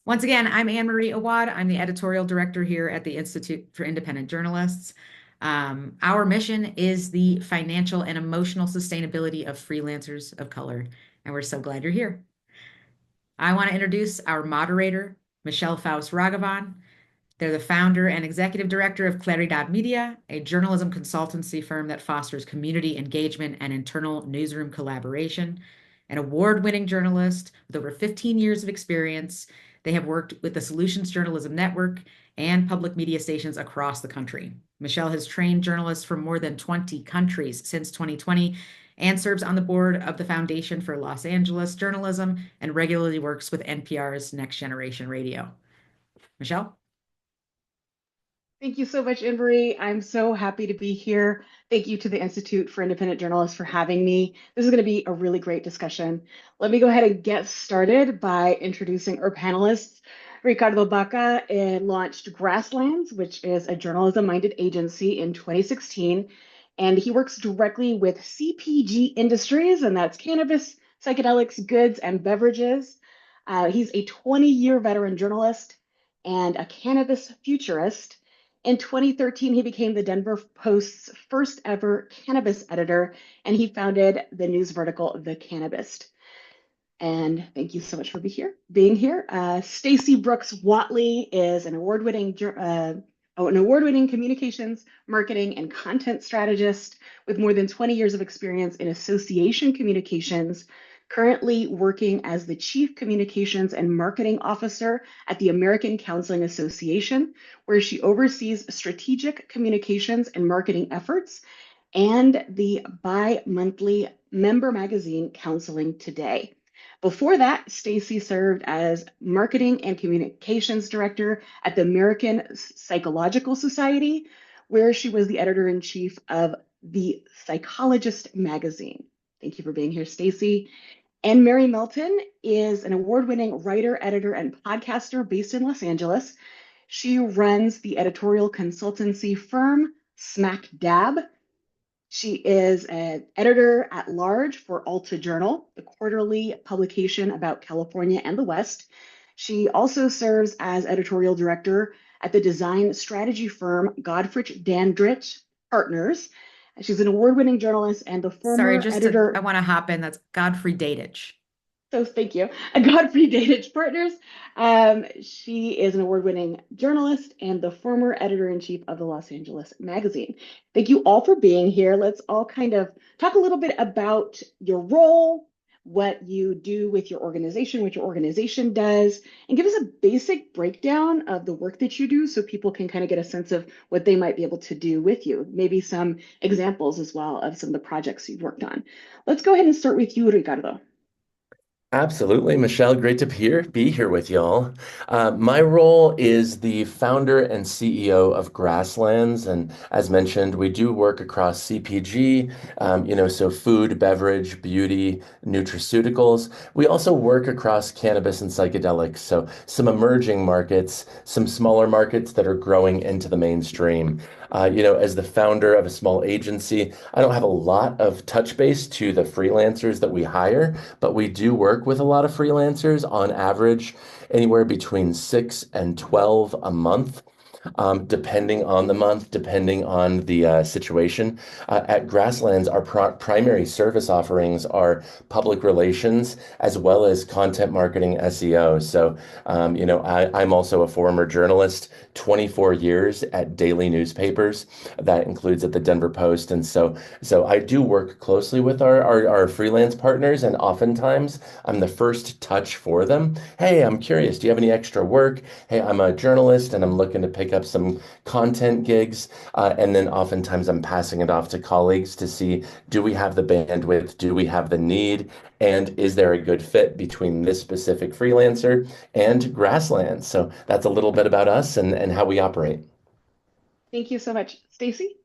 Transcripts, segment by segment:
Once again, I'm Anne Marie Awad. I'm the editorial director here at the Institute for Independent Journalists. Our mission is the financial and emotional sustainability of freelancers of color, and we're so glad you're here. I want to introduce our moderator, Michelle Faust-Ragavan. They're the founder and executive director of Claridad Media, a journalism consultancy firm that fosters community engagement and internal newsroom collaboration. An award-winning journalist with over 15 years of experience, they have worked with the Solutions Journalism Network and public media stations across the country. Michelle has trained journalists from more than 20 countries since 2020 and serves on the board of the Foundation for Los Angeles Journalism and regularly works with NPR's Next Generation Radio. Michelle? Thank you so much, Anne-Marie. I'm so happy to be here. Thank you to the Institute for Independent Journalists for having me. This is going to be a really great discussion. Let me go ahead and get started by introducing our panelists. Ricardo Baca launched Grasslands, which is a journalism-minded agency in 2016, and he works directly with CPG industries, and that's cannabis, psychedelics, goods, and beverages. He's a 20-year veteran journalist and a cannabis futurist. In 2013, he became the Denver Post's first ever cannabis editor, and he founded the news vertical, The Cannabist. And thank you so much for being here. Stacy Brooks Watley is an award-winning communications, marketing, and content strategist with more than 20 years of experience in association communications, currently working as the Chief Communications and Marketing Officer at the American Counseling Association, where she oversees strategic communications and marketing efforts, and the bi-monthly member magazine Counseling Today. Before that, Stacy served as marketing and communications director at the American Psychological Society, where she was the editor-in-chief of The Psychologist magazine. Thank you for being here, Stacy. And Mary Melton is an award-winning writer, editor, and podcaster based in Los Angeles. She runs the editorial consultancy firm Smack Dab. She is an editor at large for Alta Journal, the quarterly publication about California and the West. She also serves as editorial director at the design strategy firm Godfrey Dandridge Partners. She's an award-winning journalist and the Sorry, former I editor. want to hop in. That's Godfrey Dadich. So thank you. Godfrey Dadich Partners. She is an award-winning journalist and the former editor-in-chief of the Los Angeles magazine. Thank you all for being here. Let's all kind of talk a little bit about your role, what you do with your organization, what your organization does, and give us a basic breakdown of the work that you do so people can kind of get a sense of what they might be able to do with you. Maybe some examples as well of some of the projects you've worked on. Let's go ahead and start with you, Ricardo. Absolutely, Michelle. Great to be here with y'all. My role is the founder and CEO of Grasslands, and as mentioned, we do work across CPG, so food, beverage, beauty, nutraceuticals. We also work across cannabis and psychedelics, so some emerging markets, some smaller markets that are growing into the mainstream. As the founder of a small agency, I don't have a lot of touch base to the freelancers that we hire, but we do work with a lot of freelancers on average, anywhere between 6 and 12 a month. Depending on the month, depending on the situation. At Grasslands, our primary service offerings are public relations as well as content marketing SEO. So, I'm also a former journalist, 24 years at daily newspapers. That includes at the Denver Post. And so I do work closely with our freelance partners, and oftentimes I'm the first touch for them. Hey, I'm curious, do you have any extra work? Hey, I'm a journalist and I'm looking to pick up some content gigs. And then oftentimes I'm passing it off to colleagues to see, do we have the bandwidth? Do we have the need? And is there a good fit between this specific freelancer and Grasslands? So that's a little bit about us and how we operate. Thank you so much. Stacy?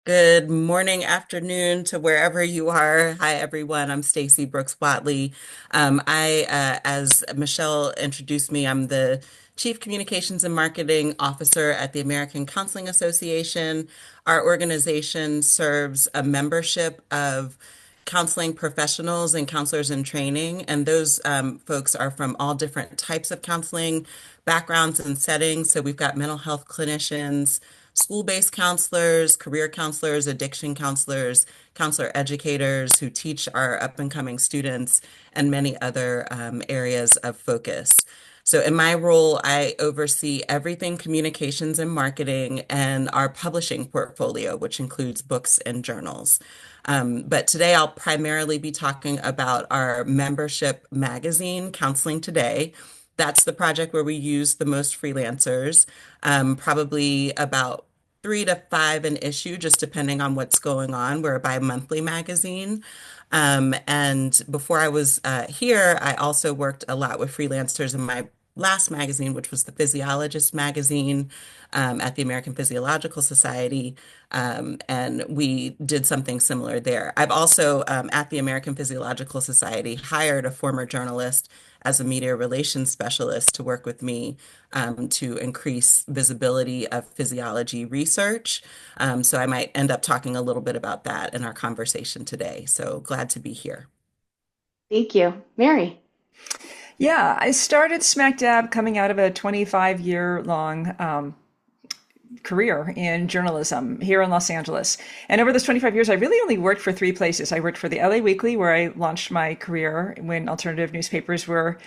Good morning, afternoon to wherever you are. Hi, everyone. I'm Stacy Brooks Watley. As Michelle introduced me, I'm the Chief Communications and Marketing Officer at the American Counseling Association. Our organization serves a membership of counseling professionals and counselors in training, and those folks are from all different types of counseling backgrounds and settings. So we've got mental health clinicians, school-based counselors, career counselors, addiction counselors, counselor educators who teach our up-and-coming students, and many other areas of focus. So in my role, I oversee everything communications and marketing and our publishing portfolio, which includes books and journals. But today I'll primarily be talking about our membership magazine, Counseling Today. That's the project where we use the most freelancers, probably about 3 to 5 an issue, just depending on what's going on. We're a bi-monthly magazine. And before I was here, I also worked a lot with freelancers in my last magazine, which was the Physiologist magazine at the American Physiological Society. And we did something similar there. I've also, at the American Physiological Society, hired a former journalist as a media relations specialist to work with me to increase visibility of physiology research. So I might end up talking a little bit about that in our conversation today. So glad to be here. Thank you. Mary. Yeah, I started smack dab coming out of a 25-year long career in journalism here in Los Angeles. And over those 25 years, I really only worked for 3 places. I worked for the LA Weekly, where I launched my career when alternative newspapers were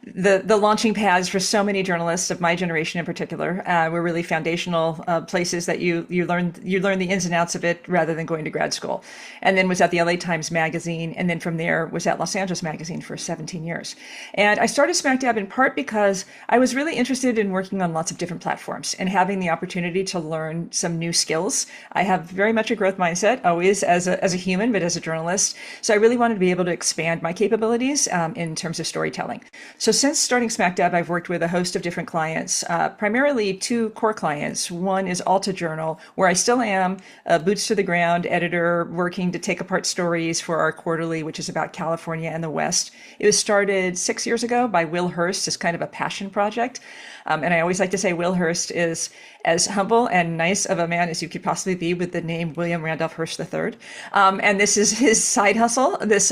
the launching pads for so many journalists of my generation in particular. Were really foundational places that you learn the ins and outs of it rather than going to grad school. And then was at the LA Times Magazine, and then from there was at Los Angeles Magazine for 17 years. And I started smack dab in part because I was really interested in working on lots of different platforms and having the opportunity to learn some new skills. I have very much a growth mindset, always as a human, but as a journalist. So I really wanted to be able to expand my capabilities in terms of storytelling. So since starting Smack Dab, I've worked with a host of different clients, primarily 2 core clients. One is Alta Journal, where I still am a boots to the ground editor working to take apart stories for our quarterly, which is about California and the West. It was started 6 years ago by Will Hurst as kind of a passion project. And I always like to say Will Hurst is as humble and nice of a man as you could possibly be with the name William Randolph Hearst III. And this is his side hustle. This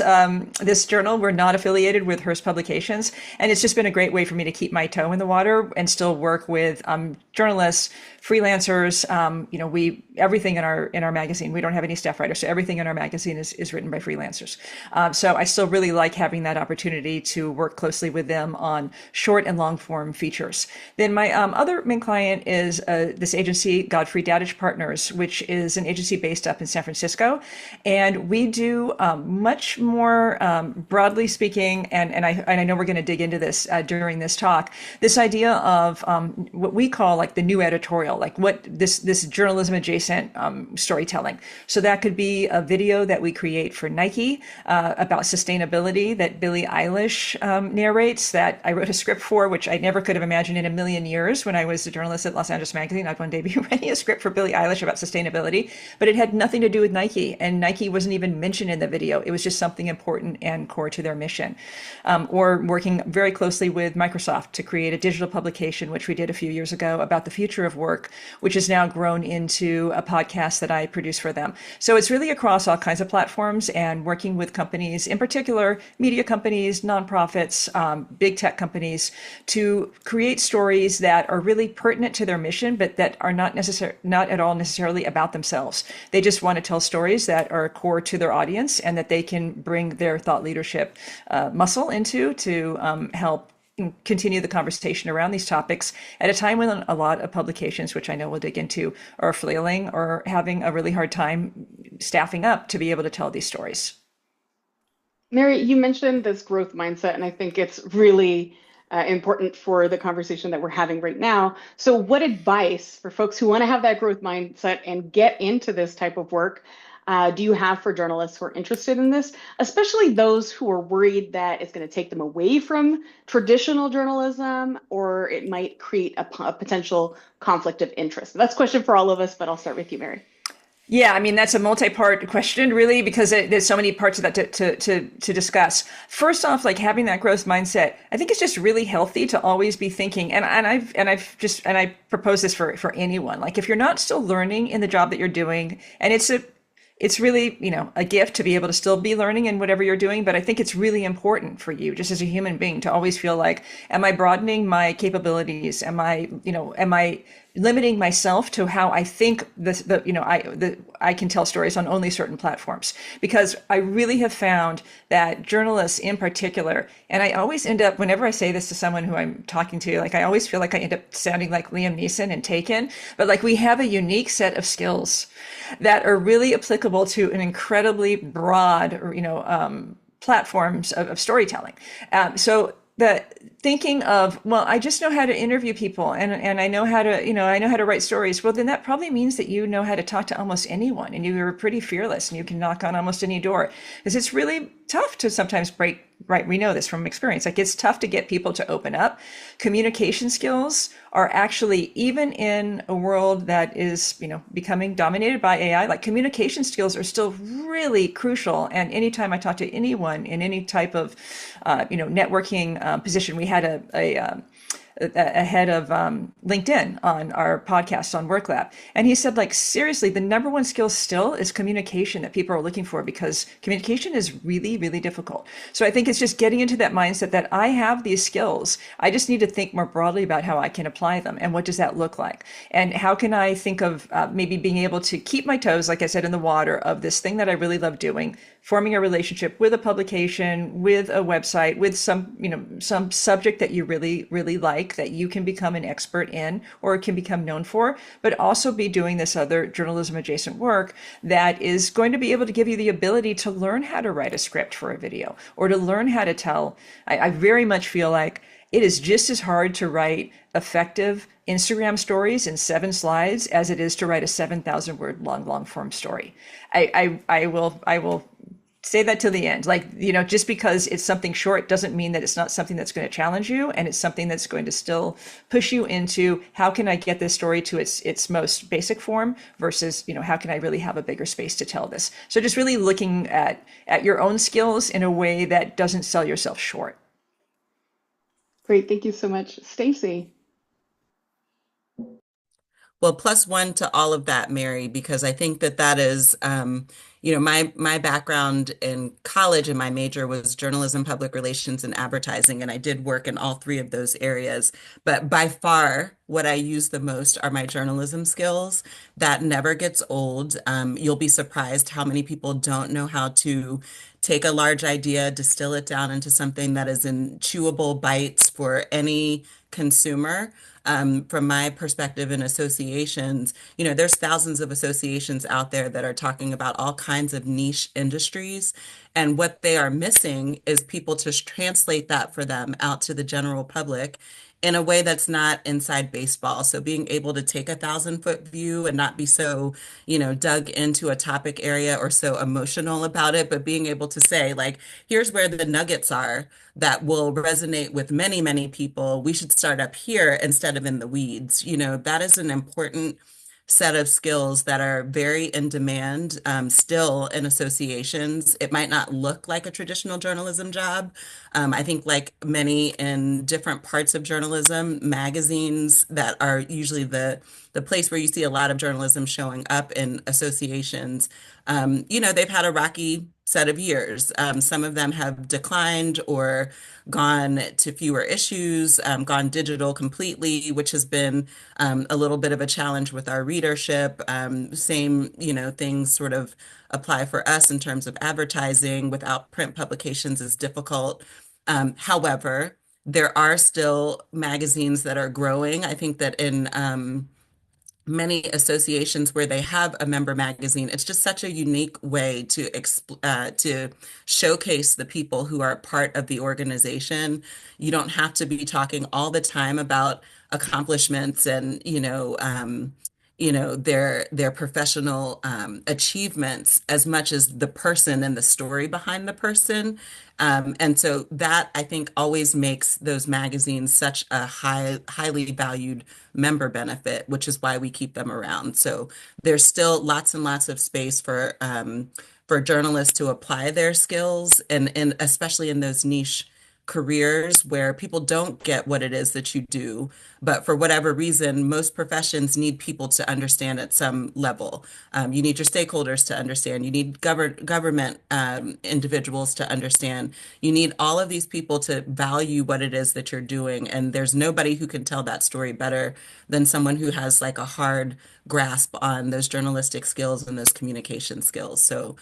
journal, we're not affiliated with Hearst Publications. And it's just been a great way for me to keep my toe in the water and still work with journalists, freelancers. Everything in our magazine, we don't have any staff writers, so everything in our magazine is written by freelancers. So I still really like having that opportunity to work closely with them on short and long form features. Then my other main client is this agency, Godfrey Dadich Partners, which is an agency based up in San Francisco. And we do much more broadly speaking, and I know we're going to dig into this during this talk, this idea of what we call like the new editorial, like what this journalism adjacent storytelling. So that could be a video that we create for Nike about sustainability that Billie Eilish narrates, that I wrote a script for, which I never could have imagined in a million years when I was a journalist at Los Angeles Magazine. I'd one day be writing a script for Billie Eilish about sustainability, but it had nothing to do with Nike, and Nike wasn't even mentioned in the video. It was just something important and core to their mission. Or working very closely with Microsoft to create a digital publication, which we did a few years ago, about the future of work, which has now grown into a podcast that I produce for them. So it's really across all kinds of platforms and working with companies, in particular, media companies, nonprofits, big tech companies, to create stories that are really pertinent to their mission, but that are not at all necessarily about themselves. They just want to tell stories that are core to their audience and that they can bring their thought leadership muscle into to help continue the conversation around these topics at a time when a lot of publications, which I know we'll dig into, are flailing or having a really hard time staffing up to be able to tell these stories. Mary, you mentioned this growth mindset, and I think it's really important for the conversation that we're having right now. So what advice for folks who want to have that growth mindset and get into this type of work do you have for journalists who are interested in this, especially those who are worried that it's going to take them away from traditional journalism, or it might create a potential conflict of interest? That's a question for all of us, but I'll start with you, Mary. Yeah, I mean, that's a multi-part question, really, because there's so many parts of that to discuss. First off, like having that growth mindset, I think it's just really healthy to always be thinking, and I propose this for anyone. Like if you're not still learning in the job that you're doing, and it's really, a gift to be able to still be learning in whatever you're doing. But I think it's really important for you, just as a human being, to always feel like, am I broadening my capabilities? Am I limiting myself to how I think I can tell stories on only certain platforms? Because I really have found that journalists in particular, and I always end up, whenever I say this to someone who I'm talking to, like, I always feel like I end up sounding like Liam Neeson in Taken, but like, we have a unique set of skills that are really applicable to an incredibly broad, platforms of storytelling. So the thinking of, well, I just know how to interview people, and I know how to, I know how to write stories. Well, then that probably means that you know how to talk to almost anyone, and you are pretty fearless, and you can knock on almost any door. Because it's really tough to sometimes break, right? We know this from experience. Like, it's tough to get people to open up. Communication skills are actually, even in a world that is, becoming dominated by AI, like, communication skills are still really crucial. And anytime I talk to anyone in any type of, networking position, we had a head of LinkedIn on our podcast on Work Lab. And he said, like, seriously, the number one skill still is communication that people are looking for, because communication is really, really difficult. So I think it's just getting into that mindset that I have these skills. I just need to think more broadly about how I can apply them, and what does that look like? And how can I think of maybe being able to keep my toes, like I said, in the water of this thing that I really love doing, forming a relationship with a publication, with a website, with some subject that you really, really like, that you can become an expert in or can become known for, but also be doing this other journalism adjacent work that is going to be able to give you the ability to learn how to write a script for a video, or to learn how to tell. I very much feel like it is just as hard to write effective Instagram stories in 7 slides as it is to write a 7,000 word long form story. I will say that to the end. Like, just because it's something short doesn't mean that it's not something that's going to challenge you, and it's something that's going to still push you into, how can I get this story to its most basic form, versus, how can I really have a bigger space to tell this? So just really looking at your own skills in a way that doesn't sell yourself short. Great. Thank you so much. Stacy. Well, plus one to all of that, Mary, because I think that is, my background in college, and my major was journalism, public relations, and advertising, and I did work in all 3 of those areas. But by far, what I use the most are my journalism skills. That never gets old. You'll be surprised how many people don't know how to take a large idea, distill it down into something that is in chewable bites for any consumer. From my perspective in associations, there's thousands of associations out there that are talking about all kinds of niche industries. And what they are missing is people to translate that for them out to the general public in a way that's not inside baseball. So being able to take a 1,000-foot view and not be so, dug into a topic area or so emotional about it, but being able to say, like, here's where the nuggets are that will resonate with many, many people. We should start up here instead of in the weeds. That is an important set of skills that are very in demand still in associations. It might not look like a traditional journalism job. I think, like many in different parts of journalism, magazines that are usually the place where you see a lot of journalism showing up in associations, they've had a rocky set of years. Some of them have declined or gone to fewer issues, gone digital completely, which has been a little bit of a challenge with our readership. Same, things sort of apply for us in terms of advertising. Without print publications is difficult. However, there are still magazines that are growing. I think that in many associations where they have a member magazine, it's just such a unique way to showcase the people who are part of the organization. You don't have to be talking all the time about accomplishments and their professional achievements, as much as the person and the story behind the person. And so that, I think, always makes those magazines such a highly valued member benefit, which is why we keep them around. So there's still lots and lots of space for journalists to apply their skills, and especially in those niche careers where people don't get what it is that you do, but for whatever reason, most professions need people to understand at some level. You need your stakeholders to understand. You need government individuals to understand. You need all of these people to value what it is that you're doing. And there's nobody who can tell that story better than someone who has like a hard grasp on those journalistic skills and those communication skills. So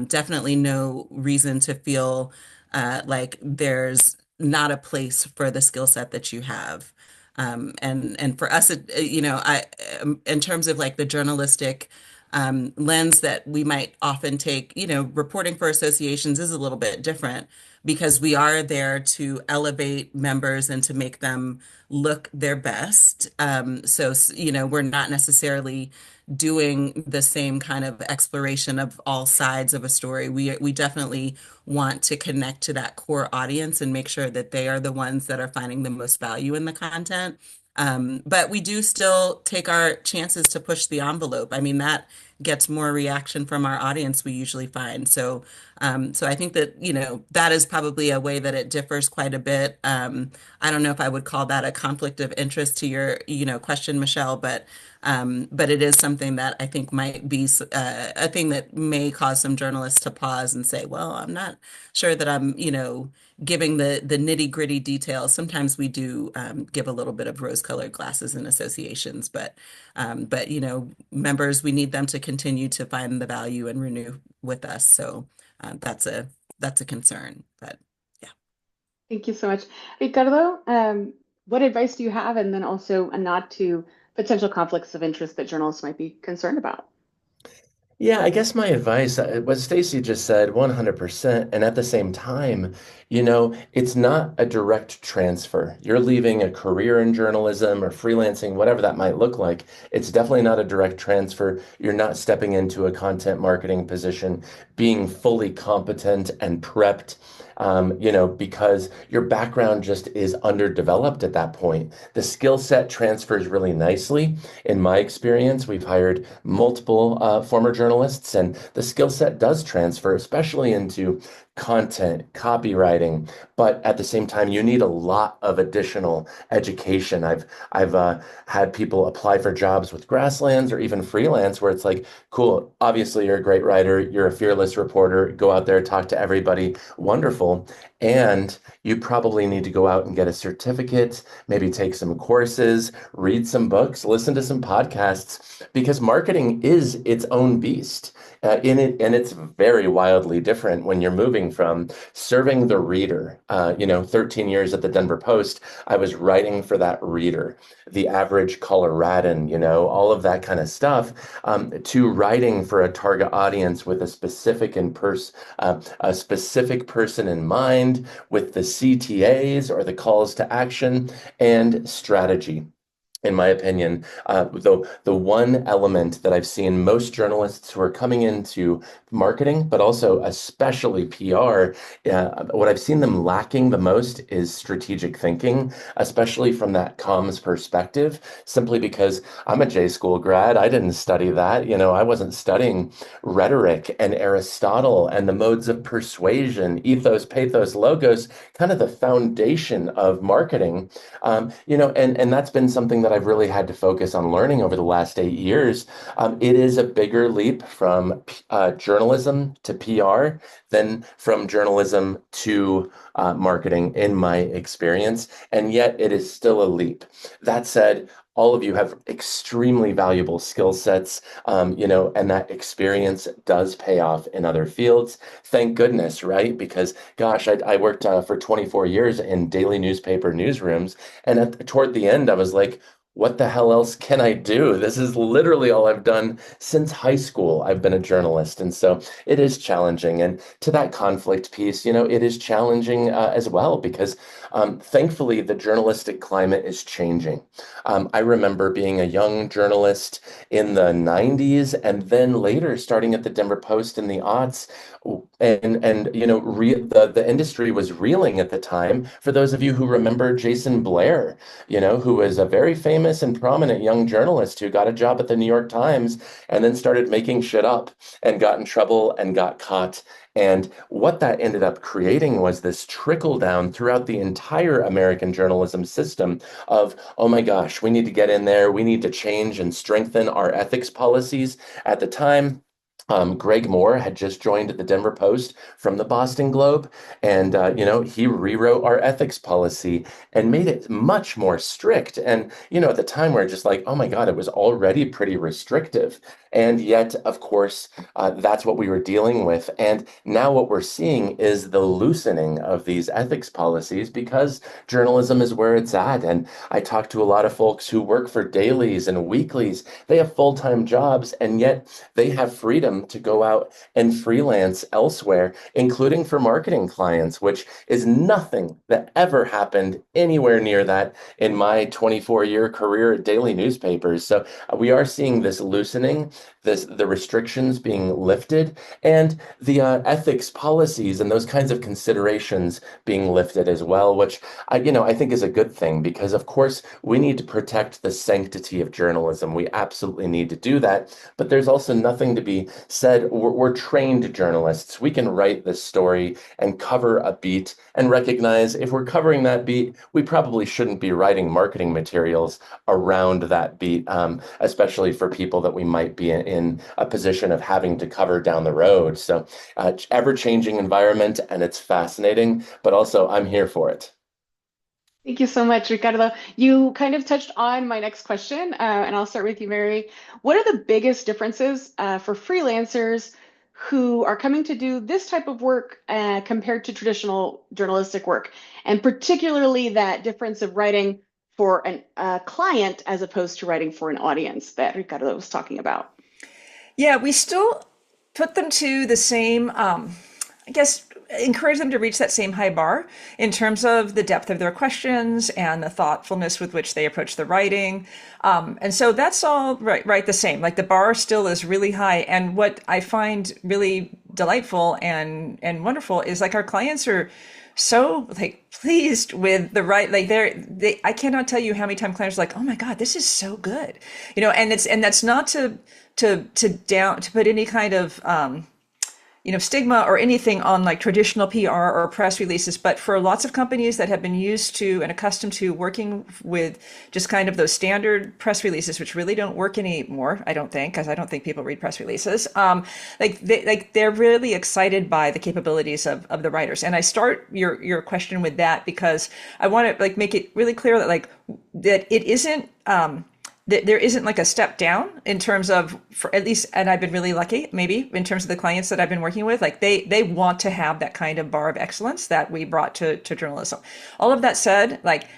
definitely no reason to feel like there's not a place for the skill set that you have. And for us, in terms of like the journalistic lens that we might often take, reporting for associations is a little bit different because we are there to elevate members and to make them look their best. We're not necessarily doing the same kind of exploration of all sides of a story. We definitely want to connect to that core audience and make sure that they are the ones that are finding the most value in the content. But we do still take our chances to push the envelope. I mean, that gets more reaction from our audience, we usually find. So I think that, that is probably a way that it differs quite a bit. I don't know if I would call that a conflict of interest to your, question, Michelle, but it is something that I think might be a thing that may cause some journalists to pause and say, well, I'm not sure that I'm, giving the nitty gritty details. Sometimes we do give a little bit of rose-colored glasses in associations, but members, we need them to continue to find the value and renew with us. So that's a concern. But yeah. Thank you so much. Ricardo, what advice do you have? And then also a nod to potential conflicts of interest that journalists might be concerned about. Yeah, I guess my advice, what Stacy just said, 100%. And at the same time, it's not a direct transfer. You're leaving a career in journalism or freelancing, whatever that might look like. It's definitely not a direct transfer. You're not stepping into a content marketing position, being fully competent and prepped. Because your background just is underdeveloped at that point. The skill set transfers really nicely. In my experience, we've hired multiple former journalists, and the skill set does transfer, especially into content, copywriting. But at the same time, you need a lot of additional education. I've had people apply for jobs with Grasslands or even freelance where it's like, cool, obviously you're a great writer, you're a fearless reporter, go out there, talk to everybody, wonderful. And you probably need to go out and get a certificate, maybe take some courses, read some books, listen to some podcasts, because marketing is its own beast. And it's very wildly different when you're moving from serving the reader. 13 years at the Denver Post, I was writing for that reader, the average Coloradan, all of that kind of stuff, to writing for a target audience with a specific person in mind, with the CTAs or the calls to action and strategy. In my opinion, the one element that I've seen most journalists who are coming into marketing, but also especially PR, what I've seen them lacking the most is strategic thinking, especially from that comms perspective, simply because I'm a J school grad. I didn't study that. I wasn't studying rhetoric and Aristotle and the modes of persuasion, ethos, pathos, logos, kind of the foundation of marketing. And that's been something that I've really had to focus on learning over the last 8 years. It is a bigger leap from journalism to PR than from journalism to marketing, in my experience. And yet it is still a leap. That said, all of you have extremely valuable skill sets, and that experience does pay off in other fields. Thank goodness, right? Because, gosh, I worked for 24 years in daily newspaper newsrooms, and toward the end, I was like, what the hell else can I do? This is literally all I've done since high school. I've been a journalist. And so it is challenging. And to that conflict piece, it is challenging as well, because thankfully the journalistic climate is changing. I remember being a young journalist in the 90s and then later starting at the Denver Post in the aughts. The industry was reeling at the time. For those of you who remember Jason Blair, who was a very famous and prominent young journalist who got a job at the New York Times and then started making shit up and got in trouble and got caught And what that ended up creating was this trickle down throughout the entire American journalism system of, oh my gosh, we need to get in there. We need to change and strengthen our ethics policies. At the time, Greg Moore had just joined the Denver Post from the Boston Globe, and he rewrote our ethics policy and made it much more strict. And at the time, we're just like, oh my God, it was already pretty restrictive. And yet, of course, that's what we were dealing with. And now what we're seeing is the loosening of these ethics policies because journalism is where it's at. And I talk to a lot of folks who work for dailies and weeklies. They have full-time jobs, and yet they have freedom to go out and freelance elsewhere, including for marketing clients, which is nothing that ever happened anywhere near that in my 24-year career at daily newspapers. So we are seeing this loosening, the restrictions being lifted, and the ethics policies and those kinds of considerations being lifted as well, which I think is a good thing because, of course, we need to protect the sanctity of journalism. We absolutely need to do that, but there's also nothing to be said. We're trained journalists. We can write this story and cover a beat and recognize if we're covering that beat, we probably shouldn't be writing marketing materials around that beat, especially for people that we might be in a position of having to cover down the road. So ever-changing environment, and it's fascinating, but also I'm here for it. Thank you so much, Ricardo. You kind of touched on my next question, and I'll start with you, Mary. What are the biggest differences for freelancers who are coming to do this type of work compared to traditional journalistic work, and particularly that difference of writing for a client as opposed to writing for an audience that Ricardo was talking about? Yeah, we still put them to the same, I guess, encourage them to reach that same high bar in terms of the depth of their questions and the thoughtfulness with which they approach the writing. And so that's all right the same. Like the bar still is really high. And what I find really delightful and wonderful is like our clients are so like pleased with the I cannot tell you how many times clients are like, oh my God, this is so good. And that's not to put any kind of stigma or anything on like traditional PR or press releases, but for lots of companies that have been used to and accustomed to working with just kind of those standard press releases, which really don't work anymore, I don't think, because I don't think people read press releases. They're really excited by the capabilities of the writers. And I start your question with that because I want to like make it really clear that it isn't there isn't like a step down in terms of, for at least, and I've been really lucky maybe in terms of the clients that I've been working with, like they want to have that kind of bar of excellence that we brought to journalism. All of that said, like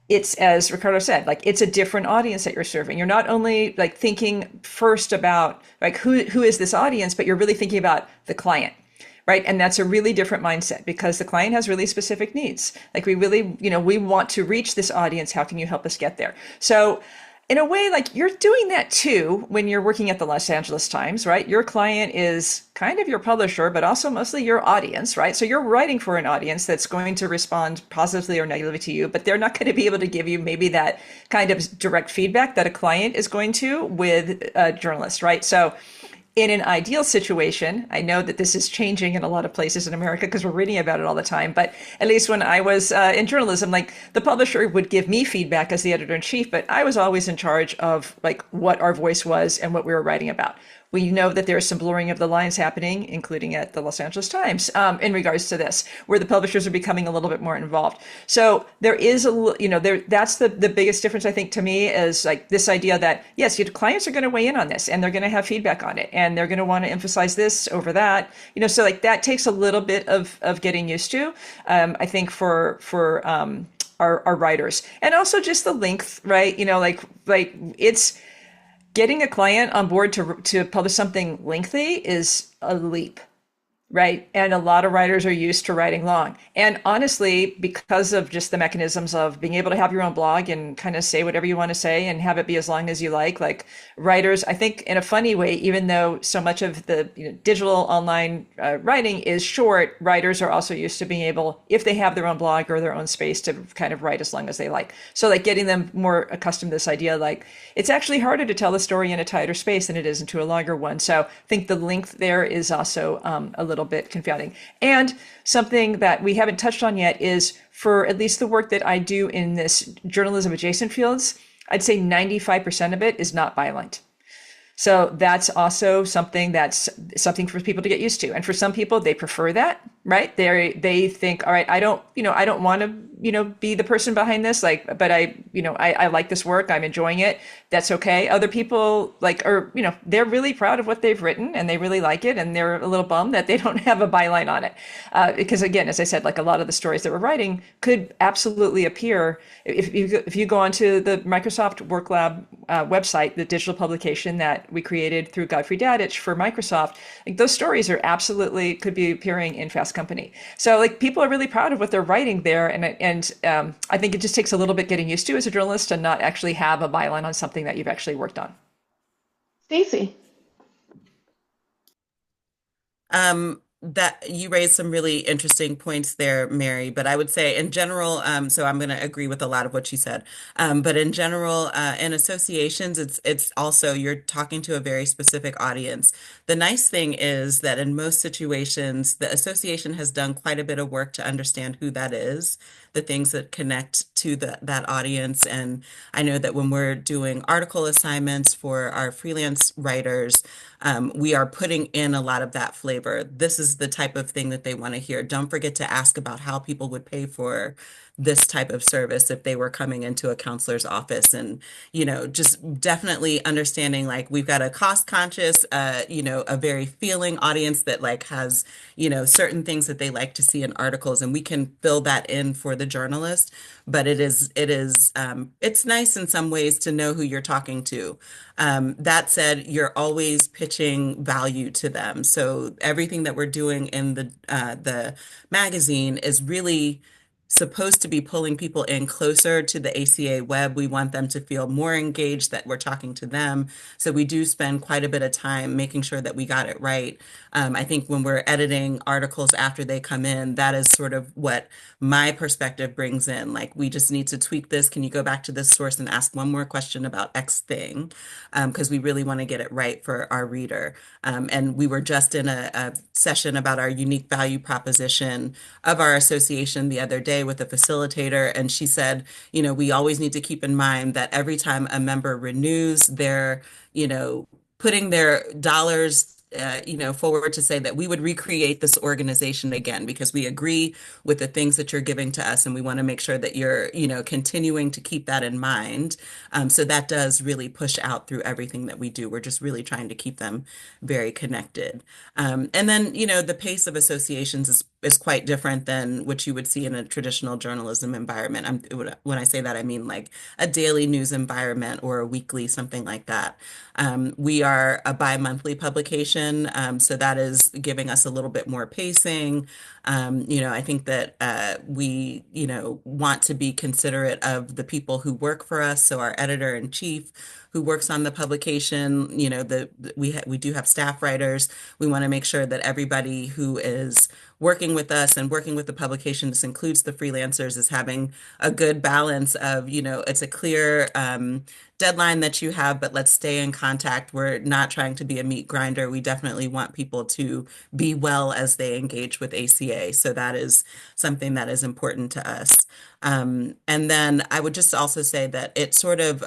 it's, as Ricardo said, like it's a different audience that you're serving. You're not only like thinking first about like who is this audience, but you're really thinking about the client. Right. And that's a really different mindset because the client has really specific needs. Like we really, we want to reach this audience. How can you help us get there? So in a way, like you're doing that too when you're working at the Los Angeles Times, right? Your client is kind of your publisher, but also mostly your audience, right? So you're writing for an audience that's going to respond positively or negatively to you, but they're not going to be able to give you maybe that kind of direct feedback that a client is going to with a journalist, right? So in an ideal situation, I know that this is changing in a lot of places in America because we're reading about it all the time. But at least when I was in journalism, like the publisher would give me feedback as the editor in chief, but I was always in charge of like what our voice was and what we were writing about. We know that there's some blurring of the lines happening, including at the Los Angeles Times, in regards to this, where the publishers are becoming a little bit more involved. So there is that's the biggest difference, I think, to me, is like this idea that, yes, your clients are going to weigh in on this and they're going to have feedback on it and they're going to want to emphasize this over that, so like that takes a little bit of getting used to, I think, for our writers. And also just the length, right? Like it's, getting a client on board to publish something lengthy is a leap, right? And a lot of writers are used to writing long. And honestly, because of just the mechanisms of being able to have your own blog and kind of say whatever you want to say and have it be as long as you like writers, I think in a funny way, even though so much of the digital online writing is short, writers are also used to being able, if they have their own blog or their own space, to kind of write as long as they like. So like getting them more accustomed to this idea, like it's actually harder to tell a story in a tighter space than it is into a longer one. So I think the length there is also a little little bit confounding. And something that we haven't touched on yet is for at least the work that I do in this journalism adjacent fields, I'd say 95% of it is not violent. So that's also something for people to get used to. And for some people, they prefer that, right? They think, all right, I don't want to, be the person behind this, like, but I like this work. I'm enjoying it. That's okay. Other people they're really proud of what they've written and they really like it. And they're a little bummed that they don't have a byline on it. Because again, as I said, like a lot of the stories that we're writing could absolutely appear if you go onto the Microsoft Work Lab website, the digital publication that we created through Godfrey Dadich for Microsoft, like those stories are absolutely could be appearing in Fast Company. So like people are really proud of what they're writing there, and I think it just takes a little bit getting used to as a journalist to not actually have a byline on something that you've actually worked on. Stacy. That you raised some really interesting points there, Mary, but I would say in general, so I'm going to agree with a lot of what you said. But in general, in associations, it's also you're talking to a very specific audience. The nice thing is that in most situations, the association has done quite a bit of work to understand who that is, the things that connect to that audience. And I know that when we're doing article assignments for our freelance writers, we are putting in a lot of that flavor. This is the type of thing that they want to hear. Don't forget to ask about how people would pay for this type of service if they were coming into a counselor's office. And, just definitely understanding like we've got a cost conscious, a very feeling audience that like has, certain things that they like to see in articles, and we can fill that in for the journalist. But it's nice in some ways to know who you're talking to. That said, you're always pitching value to them. So everything that we're doing in the magazine is really supposed to be pulling people in closer to the ACA web. We want them to feel more engaged, that we're talking to them. So we do spend quite a bit of time making sure that we got it right. I think when we're editing articles after they come in, that is sort of what my perspective brings in. Like, we just need to tweak this. Can you go back to this source and ask one more question about X thing? Because we really want to get it right for our reader. And we were just in a session about our unique value proposition of our association the other day with a facilitator, and she said, we always need to keep in mind that every time a member renews, they're, putting their dollars forward to say that we would recreate this organization again because we agree with the things that you're giving to us, and we want to make sure that you're, continuing to keep that in mind. So that does really push out through everything that we do. We're just really trying to keep them very connected. And then, the pace of associations is quite different than what you would see in a traditional journalism environment. When I say that, I mean like a daily news environment or a weekly, something like that. We are a bi-monthly publication, so that is giving us a little bit more pacing. I think that we, want to be considerate of the people who work for us. So our editor in chief, who works on the publication, we do have staff writers. We want to make sure that everybody who is working with us and working with the publication, this includes the freelancers, is having a good balance of, it's a clear deadline that you have, but let's stay in contact. We're not trying to be a meat grinder. We definitely want people to be well as they engage with ACA. So that is something that is important to us. And then I would just also say that it's sort of,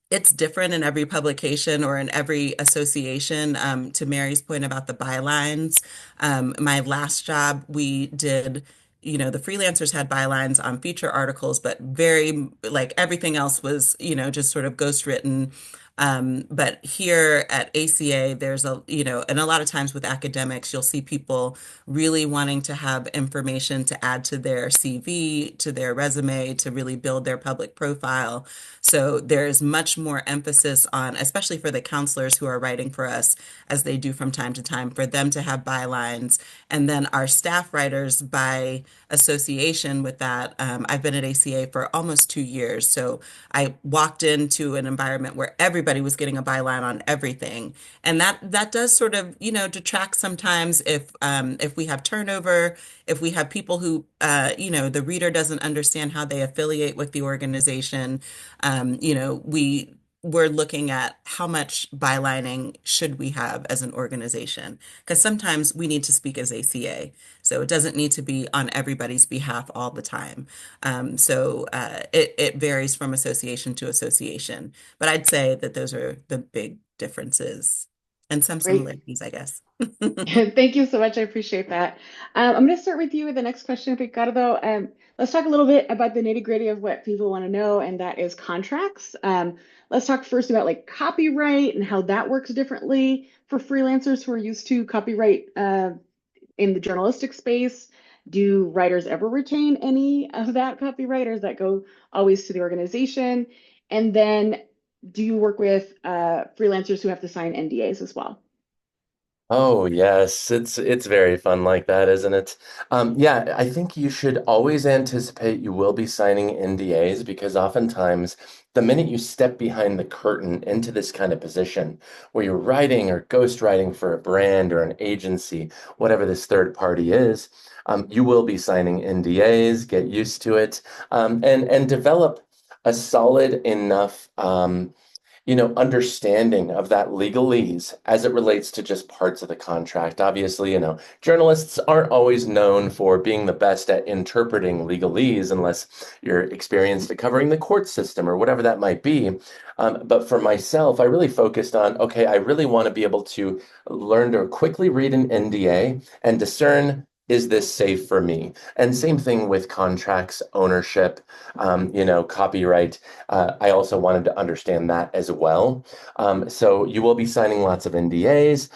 it's different in every publication or in every association. To Mary's point about the bylines, my last job, we did, the freelancers had bylines on feature articles, but very, like everything else was, just sort of ghost written. But here at ACA, there's and a lot of times with academics, you'll see people really wanting to have information to add to their CV, to their resume, to really build their public profile. So there's much more emphasis on, especially for the counselors who are writing for us, as they do from time to time, for them to have bylines. And then our staff writers, by association with that, I've been at ACA for almost 2 years. So I walked into an environment where everybody was getting a byline on everything. And that does sort of, detract sometimes if we have turnover, if we have people who, the reader doesn't understand how they affiliate with the organization. we're looking at how much bylining should we have as an organization? Because sometimes we need to speak as ACA. So it doesn't need to be on everybody's behalf all the time. It varies from association to association. But I'd say that those are the big differences and some Great. similarities, I guess. Thank you so much. I appreciate that. I'm going to start with you with the next question, Ricardo. Let's talk a little bit about the nitty-gritty of what people want to know, and that is contracts. Let's talk first about like copyright and how that works differently for freelancers who are used to copyright in the journalistic space. Do writers ever retain any of that copyright, or does that go always to the organization? And then do you work with freelancers who have to sign NDAs as well? Oh yes, it's very fun like that, isn't it? Yeah, I think you should always anticipate you will be signing NDAs because oftentimes the minute you step behind the curtain into this kind of position where you're writing or ghostwriting for a brand or an agency, whatever this third party is, you will be signing NDAs, get used to it, and develop a solid enough understanding of that legalese as it relates to just parts of the contract. Obviously, journalists aren't always known for being the best at interpreting legalese unless you're experienced at covering the court system or whatever that might be. But for myself, I really focused on, okay, I really want to be able to learn to quickly read an NDA and discern, is this safe for me? And same thing with contracts, ownership, copyright. I also wanted to understand that as well. So you will be signing lots of NDAs.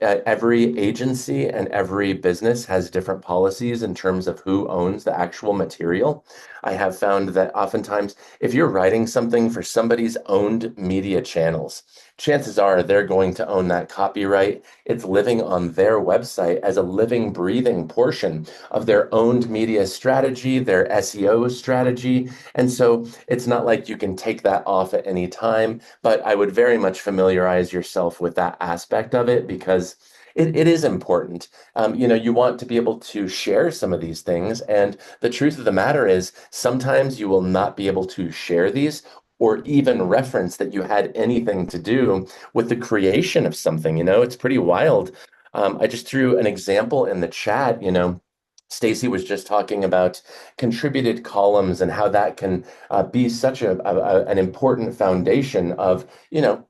Every agency and every business has different policies in terms of who owns the actual material. I have found that oftentimes, if you're writing something for somebody's owned media channels, chances are they're going to own that copyright. It's living on their website as a living, breathing portion of their owned media strategy, their SEO strategy. And so it's not like you can take that off at any time, but I would very much familiarize yourself with that aspect of it because it is important. You want to be able to share some of these things. And the truth of the matter is, sometimes you will not be able to share these or even reference that you had anything to do with the creation of something. It's pretty wild. I just threw an example in the chat. Stacy was just talking about contributed columns and how that can be such an important foundation of,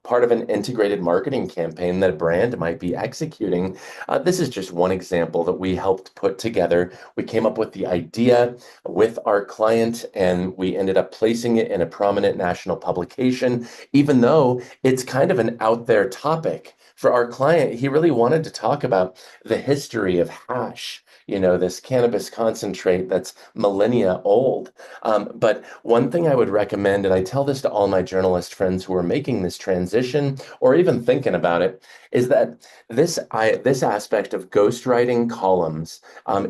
part of an integrated marketing campaign that a brand might be executing. This is just one example that we helped put together. We came up with the idea with our client and we ended up placing it in a prominent national publication, even though it's kind of an out there topic. For our client, he really wanted to talk about the history of hash, this cannabis concentrate that's millennia old. But one thing I would recommend, and I tell this to all my journalist friends who are making this transition or even thinking about it, is that this aspect of ghostwriting columns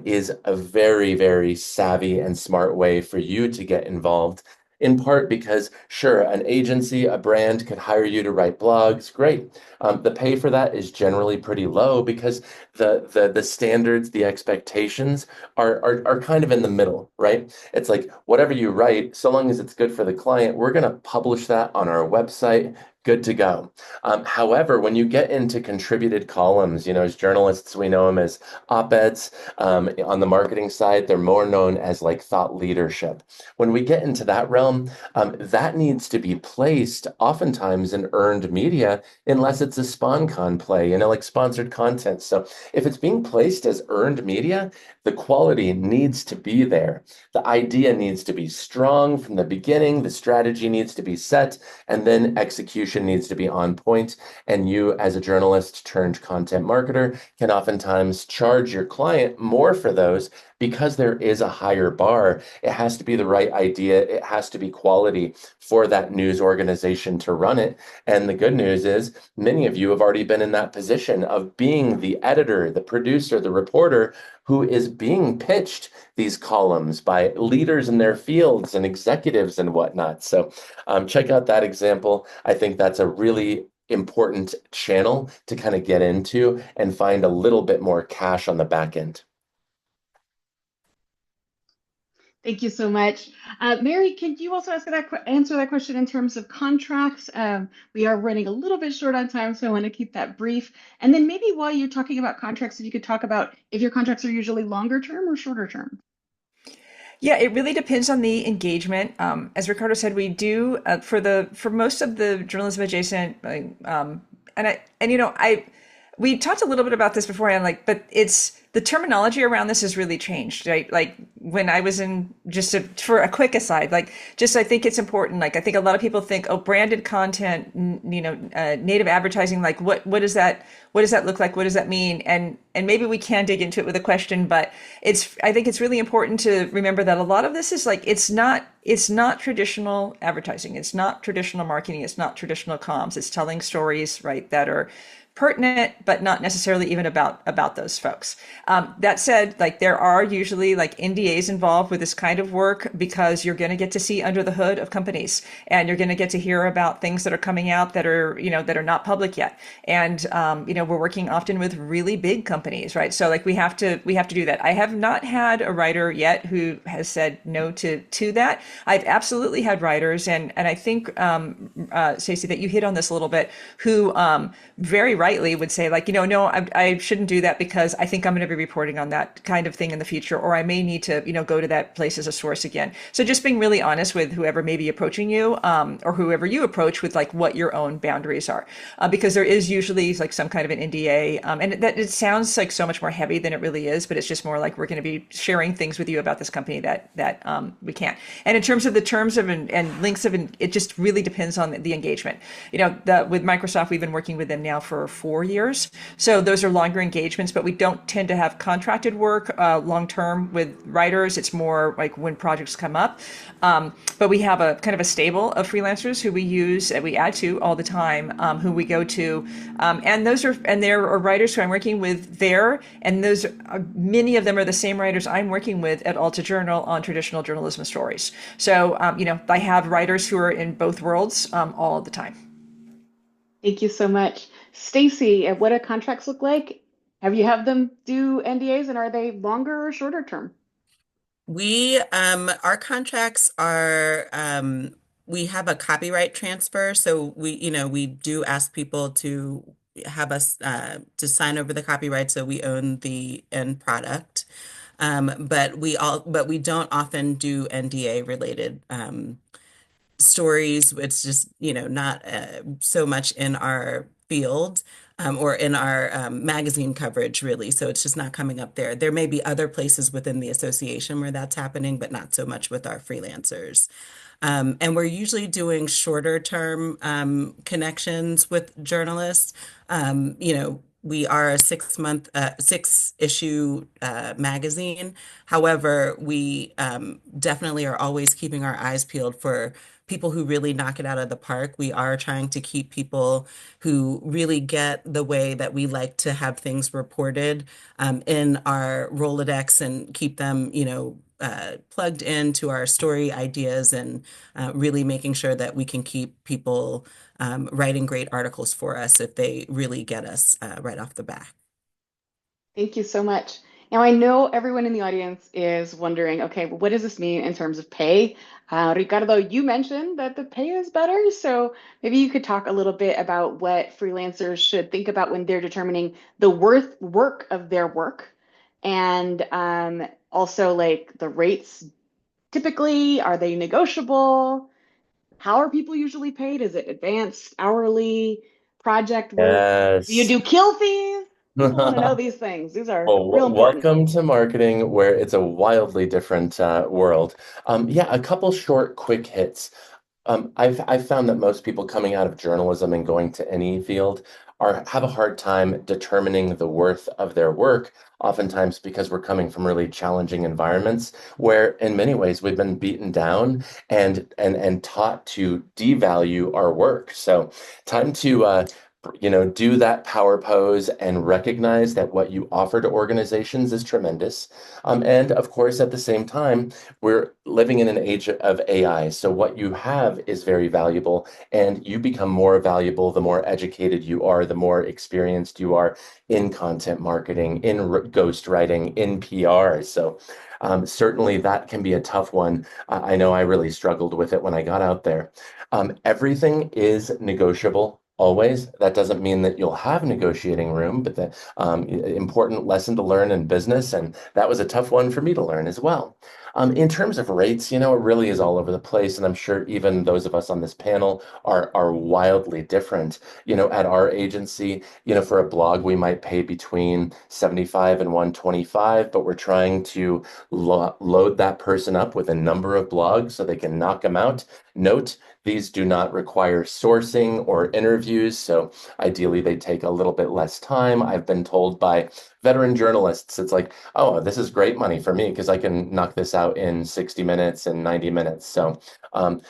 is a very, very savvy and smart way for you to get involved. In part because, sure, an agency, a brand could hire you to write blogs. Great. The pay for that is generally pretty low because the standards, the expectations are kind of in the middle, right? It's like whatever you write, so long as it's good for the client, we're going to publish that on our website. Good to go. However, when you get into contributed columns, as journalists, we know them as op-eds. On the marketing side, they're more known as like thought leadership. When we get into that realm, that needs to be placed oftentimes in earned media, unless it's a SponCon play, like sponsored content. So if it's being placed as earned media, the quality needs to be there. The idea needs to be strong from the beginning. The strategy needs to be set, and then execution needs to be on point. And you, as a journalist turned content marketer, can oftentimes charge your client more for those because there is a higher bar. It has to be the right idea. It has to be quality for that news organization to run it. And the good news is many of you have already been in that position of being the editor, the producer, the reporter who is being pitched these columns by leaders in their fields and executives and whatnot. So check out that example. I think that's a really important channel to kind of get into and find a little bit more cash on the back end. Thank you so much. Mary, can you also answer that question in terms of contracts? We are running a little bit short on time, so I want to keep that brief. And then maybe while you're talking about contracts, if you could talk about if your contracts are usually longer term or shorter term. Yeah, it really depends on the engagement. As Ricardo said, we do for most of the journalism adjacent, and we talked a little bit about this beforehand, but it's the terminology around this has really changed, right? Like when I was in for a quick aside, I think it's important. Like I think a lot of people think, oh, branded content, native advertising, like what does that look like? What does that mean? And maybe we can dig into it with a question, but I think it's really important to remember that a lot of this is like it's not traditional advertising, it's not traditional marketing, it's not traditional comms. It's telling stories, right, that are pertinent, but not necessarily even about those folks. That said, like there are usually like NDAs involved with this kind of work because you're going to get to see under the hood of companies, and you're going to get to hear about things that are coming out that are not public yet. And we're working often with really big companies, right? So like we have to do that. I have not had a writer yet who has said no to that. I've absolutely had writers, and I think Stacey, that you hit on this a little bit, who very rightly would say like, no, I shouldn't do that because I think I'm going to be reporting on that kind of thing in the future, or I may need to, go to that place as a source again. So just being really honest with whoever may be approaching you, or whoever you approach with like what your own boundaries are, because there is usually like some kind of an NDA, and that it sounds like so much more heavy than it really is, but it's just more like we're going to be sharing things with you about this company that we can't. And in terms of the terms of and lengths of, it just really depends on the engagement. With Microsoft, we've been working with them now for 4 years. So those are longer engagements, but we don't tend to have contracted work long term with writers. It's more like when projects come up. But we have a kind of a stable of freelancers who we use and we add to all the time, who we go to. And there are writers who I'm working with there. And many of them are the same writers I'm working with at Alta Journal on traditional journalism stories. So, I have writers who are in both worlds all the time. Thank you so much. Stacy, what do contracts look like? Have you had them do NDAs, and are they longer or shorter term? Our contracts are, we have a copyright transfer. So we do ask people to have us, to sign over the copyright so we own the end product. But we don't often do NDA related, stories. It's just, not so much in our field, or in our magazine coverage, really. So it's just not coming up there. There may be other places within the association where that's happening, but not so much with our freelancers. And we're usually doing shorter term connections with journalists. We are a 6-month, 6-issue magazine. However, we definitely are always keeping our eyes peeled for people who really knock it out of the park. We are trying to keep people who really get the way that we like to have things reported in our Rolodex, and keep them, plugged into our story ideas, and really making sure that we can keep people writing great articles for us if they really get us right off the bat. Thank you so much. Now, I know everyone in the audience is wondering, okay, well, what does this mean in terms of pay? Ricardo, you mentioned that the pay is better. So maybe you could talk a little bit about what freelancers should think about when they're determining the work of their work. And also like the rates typically, are they negotiable? How are people usually paid? Is it advanced, hourly, project work? Do you Yes. do kill fees? People want to know these things. These are Well, real important. welcome to marketing, where it's a wildly different world. Yeah, a couple short, quick hits. I've found that most people coming out of journalism and going to any field have a hard time determining the worth of their work, oftentimes because we're coming from really challenging environments where, in many ways, we've been beaten down and taught to devalue our work. So, time to do that power pose and recognize that what you offer to organizations is tremendous. And of course, at the same time, we're living in an age of AI. So what you have is very valuable, and you become more valuable the more educated you are, the more experienced you are in content marketing, in ghostwriting, in PR. So Certainly that can be a tough one. I know I really struggled with it when I got out there. Everything is negotiable. Always. That doesn't mean that you'll have negotiating room, but the important lesson to learn in business, and that was a tough one for me to learn as well. In terms of rates, it really is all over the place, and I'm sure even those of us on this panel are wildly different. At our agency, for a blog, we might pay between 75 and 125, but we're trying to load that person up with a number of blogs so they can knock them out. Note, these do not require sourcing or interviews, so ideally they take a little bit less time. I've been told by veteran journalists, it's like, oh, this is great money for me because I can knock this out in 60 minutes and 90 minutes. So, um,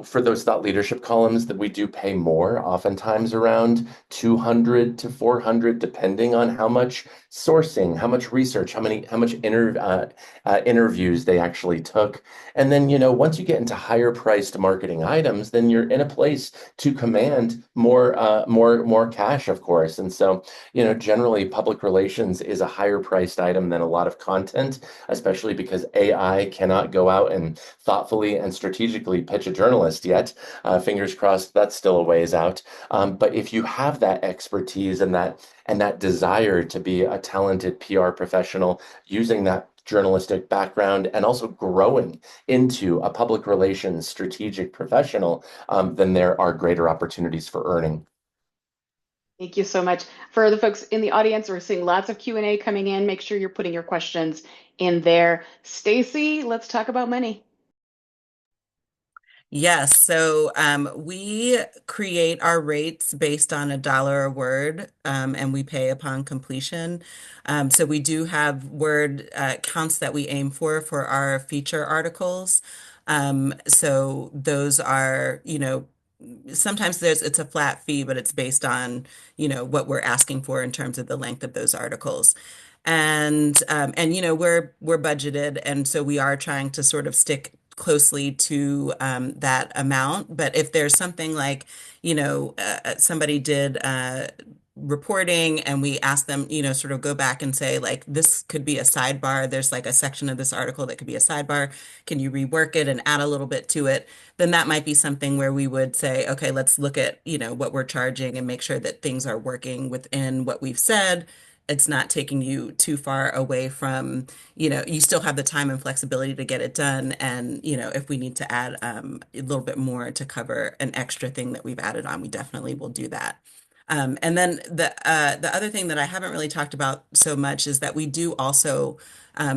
for those thought leadership columns that we do pay more, oftentimes around 200 to 400, depending on how much sourcing, how much research, how much interviews they actually took. And then, once you get into higher priced marketing items, then you're in a place to command more cash, of course. And so, generally public relations is a higher priced item than a lot of content, especially because AI cannot go out and thoughtfully and strategically pitch a journalist yet. Fingers crossed, that's still a ways out. But if you have that expertise and that desire to be a talented PR professional using that journalistic background and also growing into a public relations strategic professional, then there are greater opportunities for earning. Thank you so much. For the folks in the audience, we're seeing lots of Q&A coming in. Make sure you're putting your questions in there. Stacy, let's talk about money. Yes, so we create our rates based on $1 a word, and we pay upon completion. So we do have word counts that we aim for our feature articles. So those are, sometimes it's a flat fee, but it's based on, what we're asking for in terms of the length of those articles. And we're budgeted, and so we are trying to sort of stick closely to that amount. But if there's something like, somebody did reporting and we ask them, sort of go back and say, like, this could be a sidebar. There's like a section of this article that could be a sidebar. Can you rework it and add a little bit to it? Then that might be something where we would say, okay, let's look at, what we're charging and make sure that things are working within what we've said. It's not taking you too far away from, you still have the time and flexibility to get it done. And, if we need to add a little bit more to cover an extra thing that we've added on, we definitely will do that. And then the other thing that I haven't really talked about so much is that we do also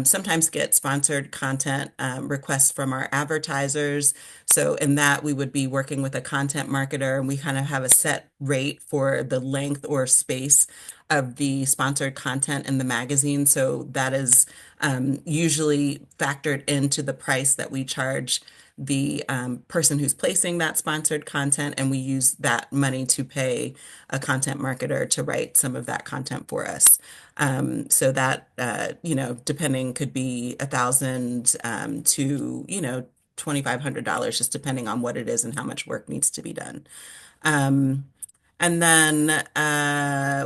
sometimes get sponsored content requests from our advertisers. So in that, we would be working with a content marketer, and we kind of have a set rate for the length or space of the sponsored content in the magazine. So that is usually factored into the price that we charge the person who's placing that sponsored content, and we use that money to pay a content marketer to write some of that content for us. So that, depending, could be 1,000 to, $2,500, just depending on what it is and how much work needs to be done. And then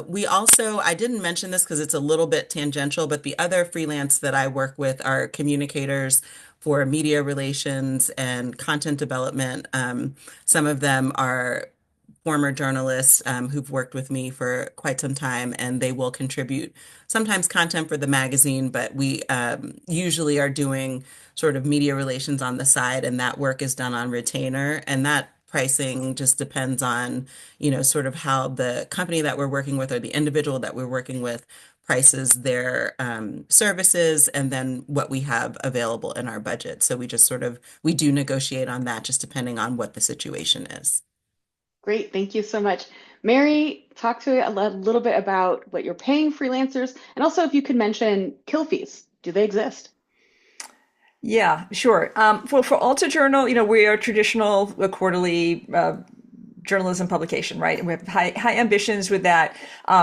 we also, I didn't mention this because it's a little bit tangential, but the other freelance that I work with are communicators for media relations and content development. Some of them are former journalists who've worked with me for quite some time, and they will contribute sometimes content for the magazine, but we usually are doing sort of media relations on the side, and that work is done on retainer. And that pricing just depends on, sort of how the company that we're working with or the individual that we're working with prices their services, and then what we have available in our budget. So we do negotiate on that just depending on what the situation is. Great, thank you so much. Mary, talk to a little bit about what you're paying freelancers, and also if you could mention kill fees. Do they exist? Yeah, sure. For Alta Journal, we are traditional quarterly journalism publication, right? And we have high ambitions with that.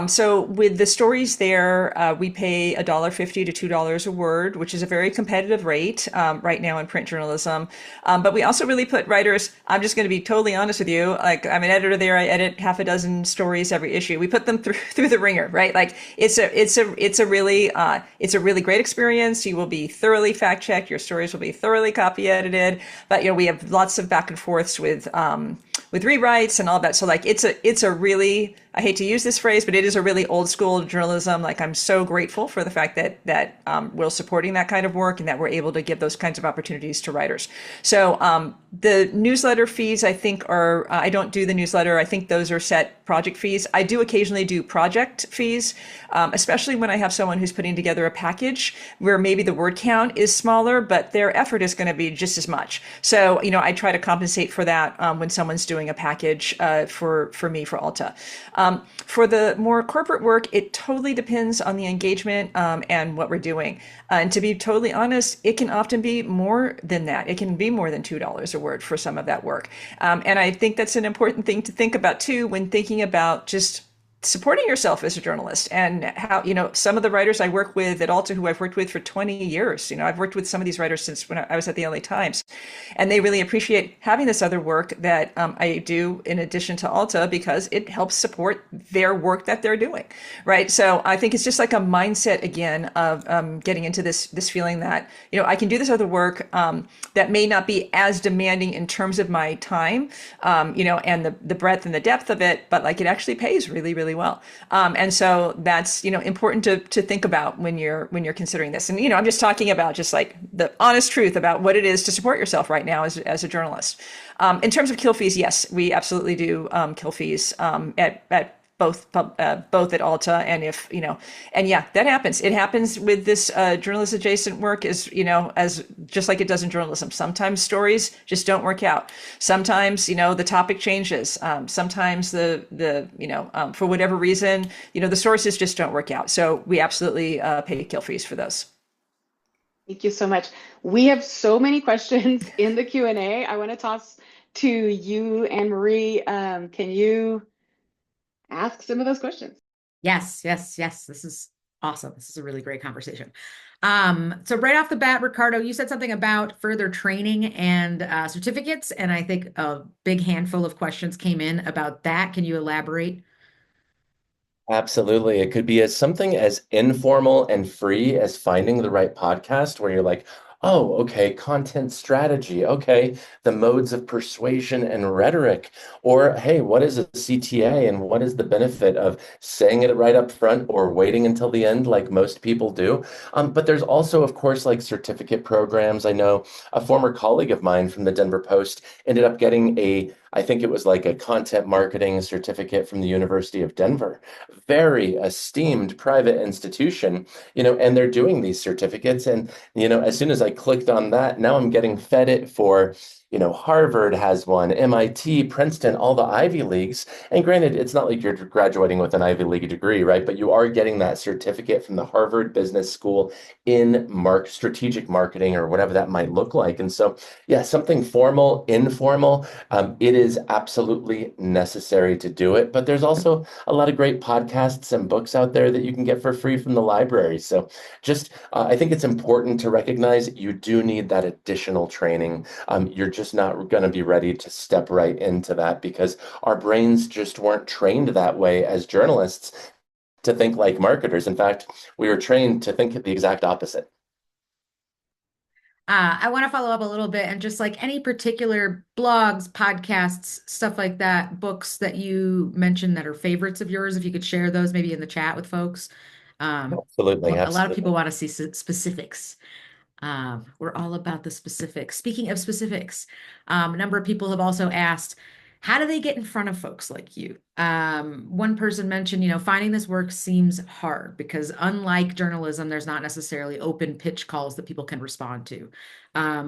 So with the stories there, we pay $1.50 to $2 a word, which is a very competitive rate right now in print journalism. But we also really put writers. I'm just going to be totally honest with you. Like I'm an editor there. I edit half a dozen stories every issue. We put them through the ringer, right? Like it's a really great experience. You will be thoroughly fact checked. Your stories will be thoroughly copy edited. But we have lots of back and forths with rewrites and all that. So like it's a really, I hate to use this phrase, but it is a really old school journalism. Like I'm so grateful for the fact that we're supporting that kind of work and that we're able to give those kinds of opportunities to writers. So the newsletter fees, I think, are I don't do the newsletter. I think those are set project fees. I do occasionally do project fees, especially when I have someone who's putting together a package where maybe the word count is smaller, but their effort is going to be just as much. So I try to compensate for that when someone's doing a package for me for Alta. For the more corporate work, it totally depends on the engagement and what we're doing. And to be totally honest, it can often be more than that. It can be more than $2 a word for some of that work. And I think that's an important thing to think about too when thinking about just supporting yourself as a journalist and how, some of the writers I work with at Alta who I've worked with for 20 years, I've worked with some of these writers since when I was at the LA Times, and they really appreciate having this other work that I do in addition to Alta because it helps support their work that they're doing, right? So I think it's just like a mindset again of getting into this feeling that, I can do this other work that may not be as demanding in terms of my time, and the breadth and the depth of it, but like it actually pays really, really well. And so that's, important to think about when you're considering this. And, I'm just talking about just like the honest truth about what it is to support yourself right now as a journalist. In terms of kill fees, yes, we absolutely do kill fees at both at Alta and and yeah, that happens. It happens with this journalist adjacent work as just like it does in journalism. Sometimes stories just don't work out. Sometimes, the topic changes. Sometimes for whatever reason, the sources just don't work out. So we absolutely pay kill fees for those. Thank you so much. We have so many questions in the Q&A. I want to toss to you, Anne Marie. Can you ask some of those questions? Yes. This is awesome. This is a really great conversation. So right off the bat, Ricardo, you said something about further training and certificates, and I think a big handful of questions came in about that. Can you elaborate? Absolutely. It could be as something as informal and free as finding the right podcast where you're like, oh, okay, content strategy. Okay, the modes of persuasion and rhetoric. Or, hey, what is a CTA and what is the benefit of saying it right up front or waiting until the end like most people do? But there's also, of course, like certificate programs. I know a former colleague of mine from the Denver Post ended up getting I think it was like a content marketing certificate from the University of Denver, very esteemed private institution, and they're doing these certificates. And, as soon as I clicked on that, now I'm getting fed it for, Harvard has one, MIT, Princeton, all the Ivy Leagues. And granted, it's not like you're graduating with an Ivy League degree, right? But you are getting that certificate from the Harvard Business School in strategic marketing or whatever that might look like. And so, yeah, something formal, informal, it is absolutely necessary to do it. But there's also a lot of great podcasts and books out there that you can get for free from the library. So I think it's important to recognize you do need that additional training. You're just not going to be ready to step right into that because our brains just weren't trained that way as journalists to think like marketers. In fact, we were trained to think the exact opposite. I want to follow up a little bit and just like any particular blogs, podcasts, stuff like that, books that you mentioned that are favorites of yours, if you could share those maybe in the chat with folks. Absolutely, A lot of people absolutely. want to see specifics. We're all about the specifics. Speaking of specifics, a number of people have also asked, how do they get in front of folks like you? One person mentioned, finding this work seems hard because unlike journalism, there's not necessarily open pitch calls that people can respond to.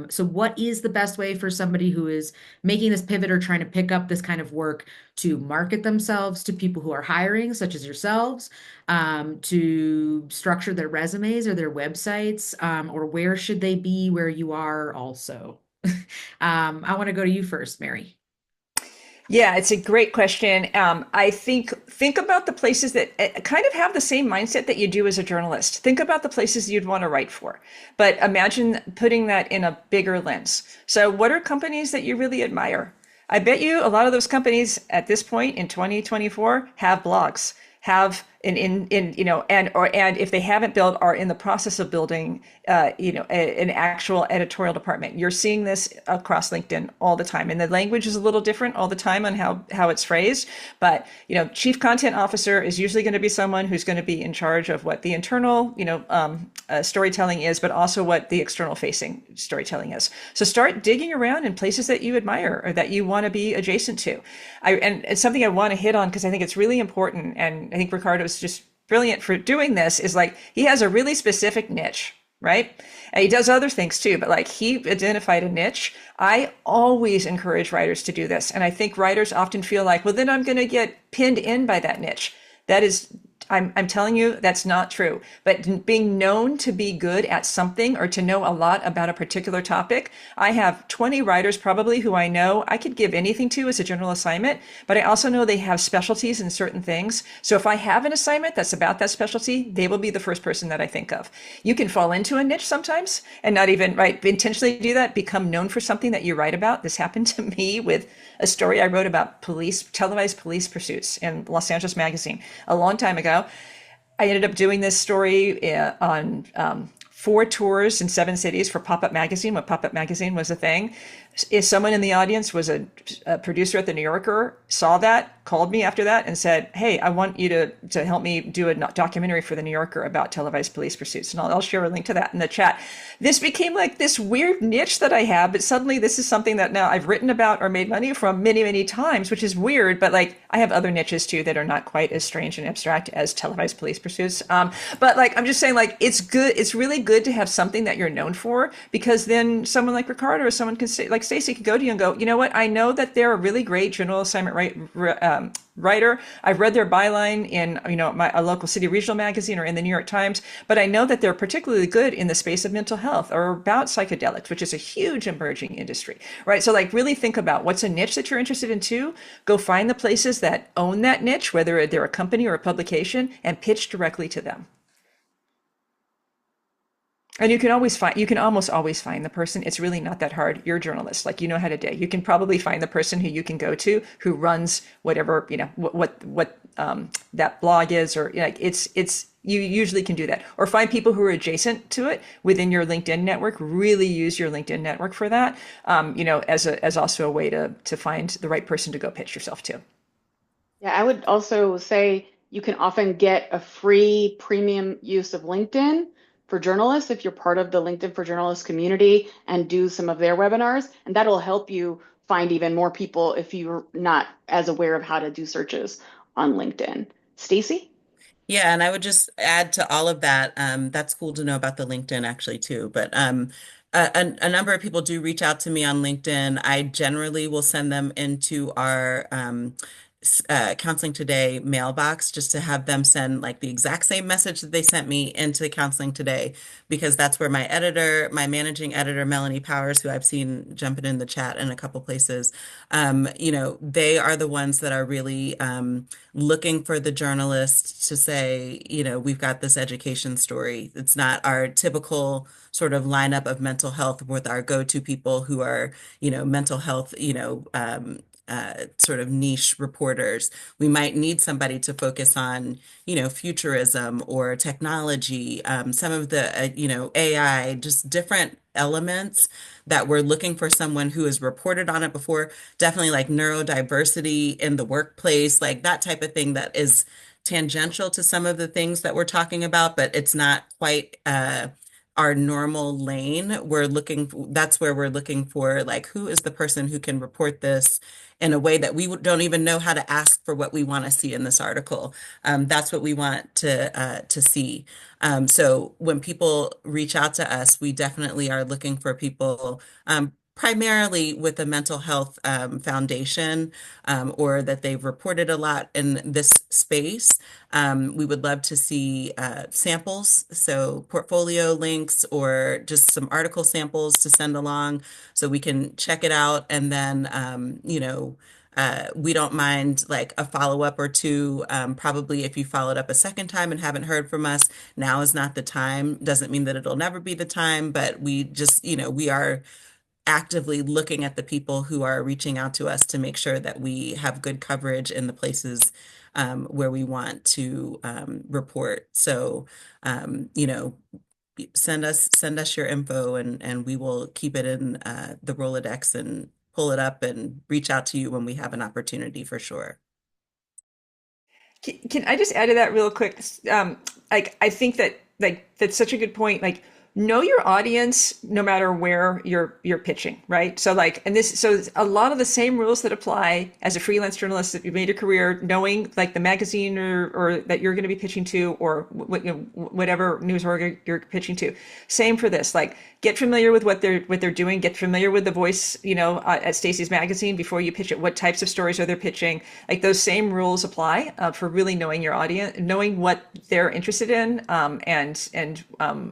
So what is the best way for somebody who is making this pivot or trying to pick up this kind of work to market themselves to people who are hiring, such as yourselves, to structure their resumes or their websites, or where should they be where you are also? I want to go to you first, Mary. Yeah, it's a great question. I think about the places that kind of have the same mindset that you do as a journalist. Think about the places you'd want to write for, but imagine putting that in a bigger lens. So, what are companies that you really admire? I bet you a lot of those companies at this point in 2024 have blogs, have in and if they haven't built, are in the process of building an actual editorial department. You're seeing this across LinkedIn all the time, and the language is a little different all the time on how it's phrased. But chief content officer is usually going to be someone who's going to be in charge of what the internal storytelling is, but also what the external facing storytelling is. So start digging around in places that you admire or that you want to be adjacent to. And it's something I want to hit on because I think it's really important, and I think Ricardo is just brilliant for doing this, is like he has a really specific niche, right? And he does other things too, but like he identified a niche. I always encourage writers to do this. And I think writers often feel like, well, then I'm going to get pinned in by that niche. That is, I'm telling you, that's not true. But being known to be good at something or to know a lot about a particular topic, I have 20 writers probably who I know I could give anything to as a general assignment, but I also know they have specialties in certain things. So if I have an assignment that's about that specialty, they will be the first person that I think of. You can fall into a niche sometimes and not even intentionally do that, become known for something that you write about. This happened to me with a story I wrote about televised police pursuits in Los Angeles Magazine a long time ago. I ended up doing this story on 4 tours in 7 cities for Pop-Up Magazine, when Pop-Up Magazine was a thing. If someone in the audience was a producer at the New Yorker, saw that, called me after that and said, hey, I want you to help me do a documentary for the New Yorker about televised police pursuits. And I'll share a link to that in the chat. This became like this weird niche that I have, but suddenly this is something that now I've written about or made money from many, many times, which is weird. But like I have other niches too that are not quite as strange and abstract as televised police pursuits. But like I'm just saying, like it's good. It's really good to have something that you're known for, because then someone like Ricardo or someone can say, like Stacey could go to you and go, you know what? I know that they're a really great general assignment writer. I've read their byline in a local city regional magazine or in the New York Times, but I know that they're particularly good in the space of mental health or about psychedelics, which is a huge emerging industry, right? So like really think about what's a niche that you're interested in too. Go find the places that own that niche, whether they're a company or a publication, and pitch directly to them. And you can almost always find the person. It's really not that hard. You're a journalist, like you know how to do. You can probably find the person who you can go to who runs whatever, what that blog is, or like it's you usually can do that. Or find people who are adjacent to it within your LinkedIn network. Really use your LinkedIn network for that. As also a way to find the right person to go pitch yourself to. Yeah, I would also say you can often get a free premium use of LinkedIn for journalists if you're part of the LinkedIn for Journalists community and do some of their webinars. And that'll help you find even more people if you're not as aware of how to do searches on LinkedIn. Stacey? Yeah, and I would just add to all of that. That's cool to know about the LinkedIn actually too. But a number of people do reach out to me on LinkedIn. I generally will send them into our Counseling Today mailbox just to have them send like the exact same message that they sent me into Counseling Today, because that's where my managing editor, Melanie Powers, who I've seen jumping in the chat in a couple places, they are the ones that are really looking for the journalists to say, we've got this education story. It's not our typical sort of lineup of mental health with our go-to people who are, mental health, sort of niche reporters. We might need somebody to focus on, futurism or technology, some of the, AI, just different elements that we're looking for someone who has reported on it before. Definitely like neurodiversity in the workplace, like that type of thing that is tangential to some of the things that we're talking about, but it's not quite our normal lane. That's where we're looking for, like, who is the person who can report this in a way that we don't even know how to ask for what we want to see in this article. That's what we want to see. So when people reach out to us, we definitely are looking for people primarily with a mental health foundation, or that they've reported a lot in this space. We would love to see samples, so portfolio links or just some article samples to send along so we can check it out and then, We don't mind like a follow-up or two. Probably if you followed up a second time and haven't heard from us, now is not the time. Doesn't mean that it'll never be the time, but we just, we are actively looking at the people who are reaching out to us to make sure that we have good coverage in the places where we want to report. So, send us your info and we will keep it in the Rolodex and pull it up and reach out to you when we have an opportunity for sure. Can I just add to that real quick? Like, I think that that's such a good point. Like, know your audience no matter where you're pitching, right? So like, and this, so a lot of the same rules that apply as a freelance journalist that you've made a career, knowing like the magazine or that you're going to be pitching to, or whatever news org you're pitching to. Same for this. Like, get familiar with what they're doing. Get familiar with the voice, at Stacey's magazine before you pitch it. What types of stories are they pitching? Like those same rules apply for really knowing your audience, knowing what they're interested in, and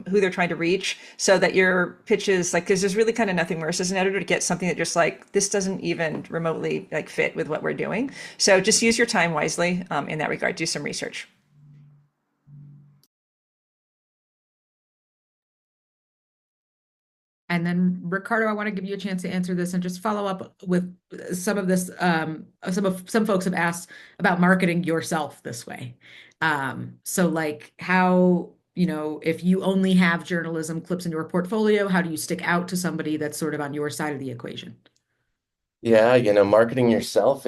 who they're trying to reach, so that your pitch is like, because there's really kind of nothing worse as an editor to get something that just like, this doesn't even remotely like fit with what we're doing. So just use your time wisely in that regard. Do some research. And then Ricardo, I want to give you a chance to answer this and just follow up with some of this. Some folks have asked about marketing yourself this way. So like how, if you only have journalism clips in your portfolio, how do you stick out to somebody that's sort of on your side of the equation? Yeah, marketing yourself,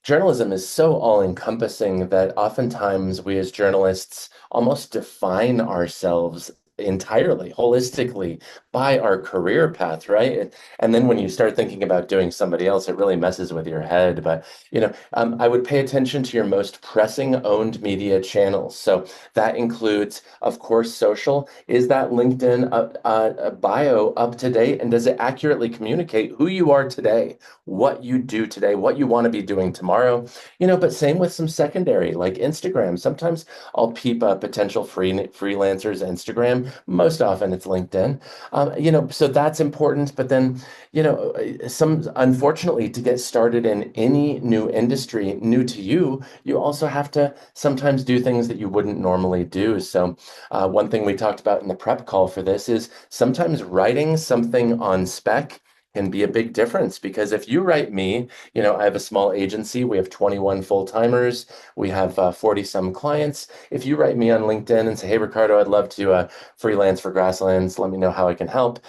journalism is so all-encompassing that oftentimes we as journalists almost define ourselves entirely, holistically by our career path, right? And then when you start thinking about doing somebody else, it really messes with your head. But, I would pay attention to your most pressing owned media channels. So that includes, of course, social. Is that LinkedIn bio up to date? And does it accurately communicate who you are today? What you do today, what you want to be doing tomorrow, but same with some secondary like Instagram. Sometimes I'll peep potential freelancers Instagram. Most often it's LinkedIn. So that's important. But then, some unfortunately to get started in any new industry, new to you, you also have to sometimes do things that you wouldn't normally do. So one thing we talked about in the prep call for this is sometimes writing something on spec can be a big difference because if you write me, I have a small agency. We have 21 full-timers. We have 40 some clients. If you write me on LinkedIn and say, hey, Ricardo, I'd love to freelance for Grasslands. Let me know how I can help.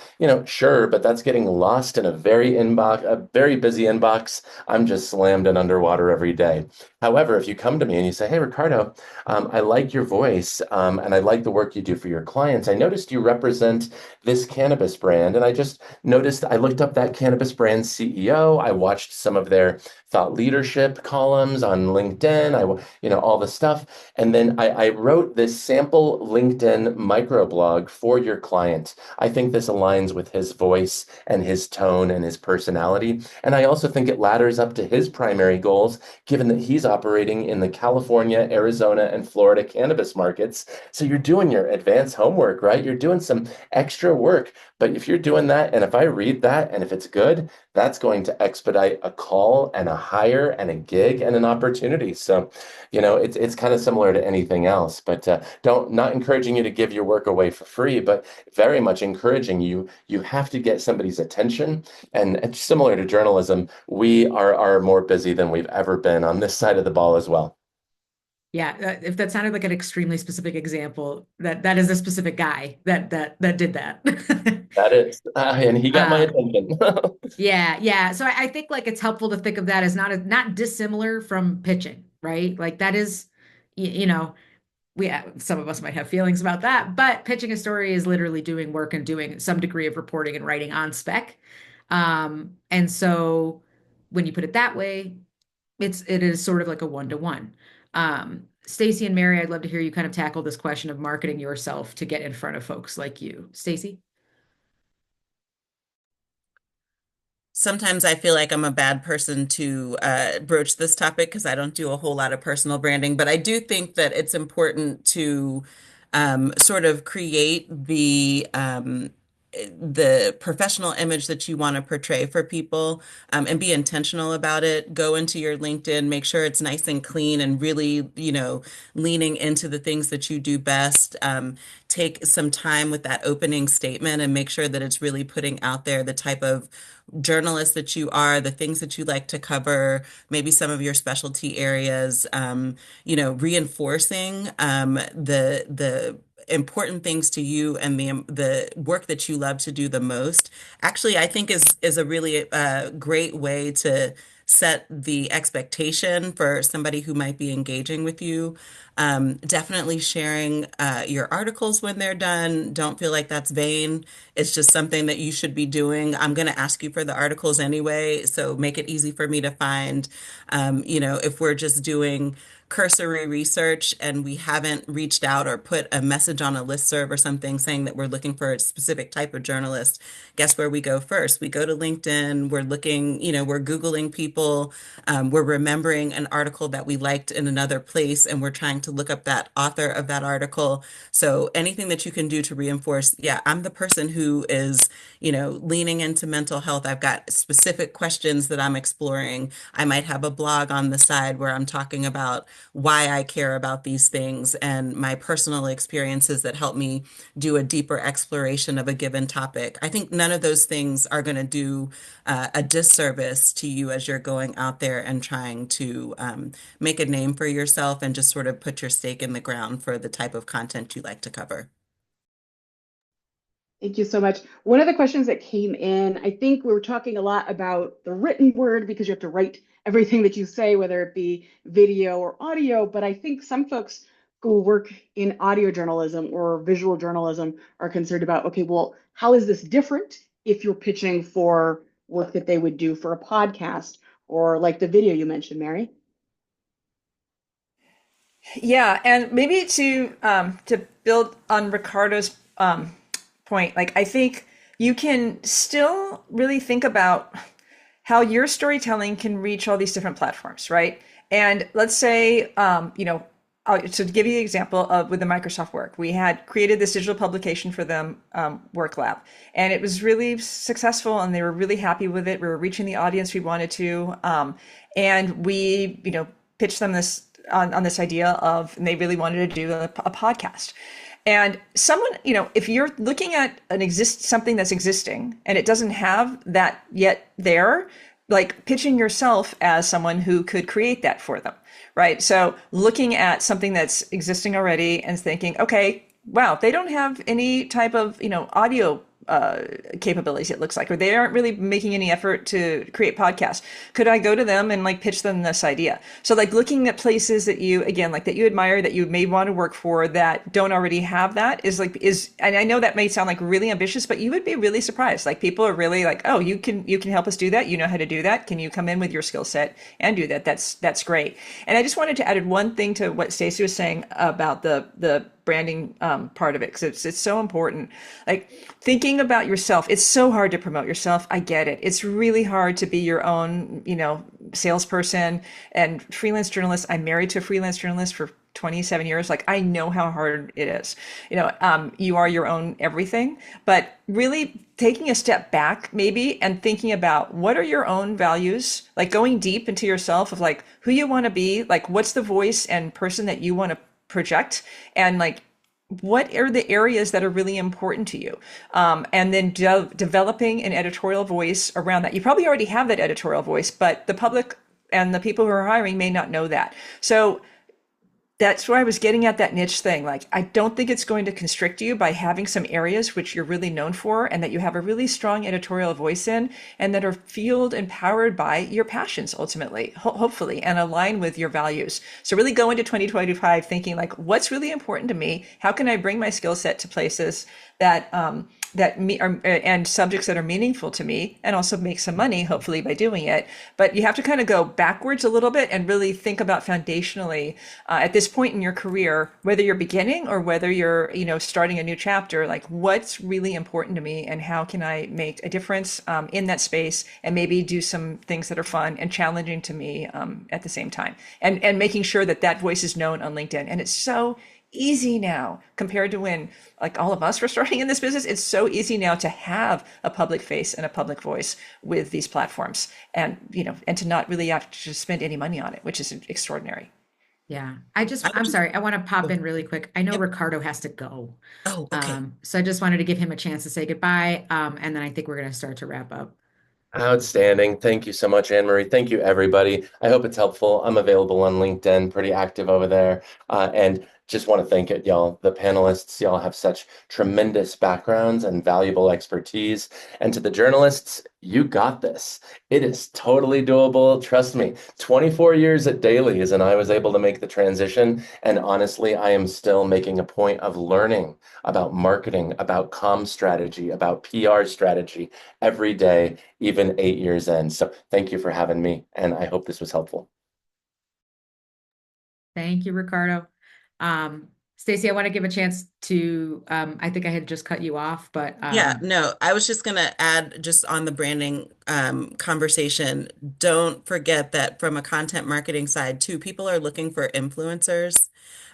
Sure, but that's getting lost in a very busy inbox. I'm just slammed and underwater every day. However, if you come to me and you say, hey, Ricardo, I like your voice and I like the work you do for your clients. I noticed you represent this cannabis brand and I just noticed I looked up that cannabis brand CEO. I watched some of their thought leadership columns on LinkedIn. All the stuff. And then I wrote this sample LinkedIn microblog for your client. I think this aligns with his voice and his tone and his personality. And I also think it ladders up to his primary goals, given that he's operating in the California, Arizona, and Florida cannabis markets. So you're doing your advanced homework, right? You're doing some extra work. But if you're doing that, and if I read that, and if it's good, that's going to expedite a call and a hire and a gig and an opportunity. So, it's kind of similar to anything else. But don't not encouraging you to give your work away for free, but very much encouraging you. You have to get somebody's attention. And it's similar to journalism, we are more busy than we've ever been on this side of the ball as well. Yeah, if that sounded like an extremely specific example, that is a specific guy that did that. That is, and he got my Uh, attention. yeah, yeah. So I think like it's helpful to think of that as not dissimilar from pitching, right? Like that is, you know, some of us might have feelings about that, but pitching a story is literally doing work and doing some degree of reporting and writing on spec. And so when you put it that way, it is sort of like a one-to-one. Stacy and Mary, I'd love to hear you kind of tackle this question of marketing yourself to get in front of folks like you. Stacy? Sometimes I feel like I'm a bad person to broach this topic because I don't do a whole lot of personal branding, but I do think that it's important to sort of create the the professional image that you want to portray for people, and be intentional about it. Go into your LinkedIn, make sure it's nice and clean and really, leaning into the things that you do best. Take some time with that opening statement and make sure that it's really putting out there the type of journalist that you are, the things that you like to cover, maybe some of your specialty areas, reinforcing the important things to you and the work that you love to do the most. Actually, I think is a really great way to set the expectation for somebody who might be engaging with you. Definitely sharing your articles when they're done. Don't feel like that's vain. It's just something that you should be doing. I'm going to ask you for the articles anyway, so make it easy for me to find. If we're just doing cursory research and we haven't reached out or put a message on a listserv or something saying that we're looking for a specific type of journalist, guess where we go first? We go to LinkedIn, we're looking, we're Googling people, we're remembering an article that we liked in another place, and we're trying to look up that author of that article. So anything that you can do to reinforce, yeah, I'm the person who is, leaning into mental health. I've got specific questions that I'm exploring. I might have a blog on the side where I'm talking about why I care about these things and my personal experiences that help me do a deeper exploration of a given topic. I think none of those things are going to do a disservice to you as you're going out there and trying to make a name for yourself and just sort of put your stake in the ground for the type of content you like to cover. Thank you so much. One of the questions that came in, I think we were talking a lot about the written word because you have to write everything that you say, whether it be video or audio. But I think some folks who work in audio journalism or visual journalism are concerned about, okay, well, how is this different if you're pitching for work that they would do for a podcast or like the video you mentioned, Mary? Yeah, and maybe to build on Ricardo's point, like I think you can still really think about how your storytelling can reach all these different platforms, right? And let's say, to give you the example of with the Microsoft work, we had created this digital publication for them, Work Lab, and it was really successful, and they were really happy with it. We were reaching the audience we wanted to, and we, pitched them this on this idea of, and they really wanted to do a podcast. And someone, if you're looking at something that's existing and it doesn't have that yet there, like pitching yourself as someone who could create that for them, right? So looking at something that's existing already and thinking, okay, wow, they don't have any type of, audio capabilities, it looks like, or they aren't really making any effort to create podcasts. Could I go to them and like pitch them this idea? So like looking at places that you, again, like that you admire, that you may want to work for that don't already have that and I know that may sound like really ambitious, but you would be really surprised. Like people are really like, oh, you can help us do that. You know how to do that. Can you come in with your skill set and do that? That's great. And I just wanted to add one thing to what Stacey was saying about the branding part of it, because it's so important. Like thinking about yourself, it's so hard to promote yourself. I get it. It's really hard to be your own, salesperson and freelance journalist. I'm married to a freelance journalist for 27 years. Like I know how hard it is. You are your own everything, but really taking a step back maybe and thinking about what are your own values, like going deep into yourself of like who you want to be, like what's the voice and person that you want to project, and like what are the areas that are really important to you, and then developing an editorial voice around that. You probably already have that editorial voice, but the public and the people who are hiring may not know that. So that's why I was getting at that niche thing. Like, I don't think it's going to constrict you by having some areas which you're really known for and that you have a really strong editorial voice in, and that are fueled and powered by your passions ultimately, hopefully, and align with your values. So really go into 2025 thinking like, what's really important to me? How can I bring my skill set to places that and subjects that are meaningful to me, and also make some money hopefully by doing it. But you have to kind of go backwards a little bit and really think about foundationally at this point in your career, whether you're beginning or whether you're starting a new chapter, like what's really important to me and how can I make a difference in that space, and maybe do some things that are fun and challenging to me at the same time, and making sure that that voice is known on LinkedIn. And it's so easy now compared to when like all of us were starting in this business. It's so easy now to have a public face and a public voice with these platforms, and and to not really have to spend any money on it, which is extraordinary. Yeah. I would I'm just, sorry. I want to pop oh, in really quick. I know yep. Ricardo has to go. Oh, okay. So I just wanted to give him a chance to say goodbye. And then I think we're going to start to wrap up. Outstanding. Thank you so much, Anne Marie. Thank you, everybody. I hope it's helpful. I'm available on LinkedIn, pretty active over there. And just want to thank it, y'all, the panelists. Y'all have such tremendous backgrounds and valuable expertise. And to the journalists, you got this. It is totally doable. Trust me. 24 years at Dailies, and I was able to make the transition. And honestly, I am still making a point of learning about marketing, about comm strategy, about PR strategy every day, even 8 years in. So thank you for having me, and I hope this was helpful. Thank you, Ricardo. Stacey, I want to give a chance to, I think I had just cut you off, but Yeah, no, I was just going to add just on the branding conversation, don't forget that from a content marketing side too, people are looking for influencers.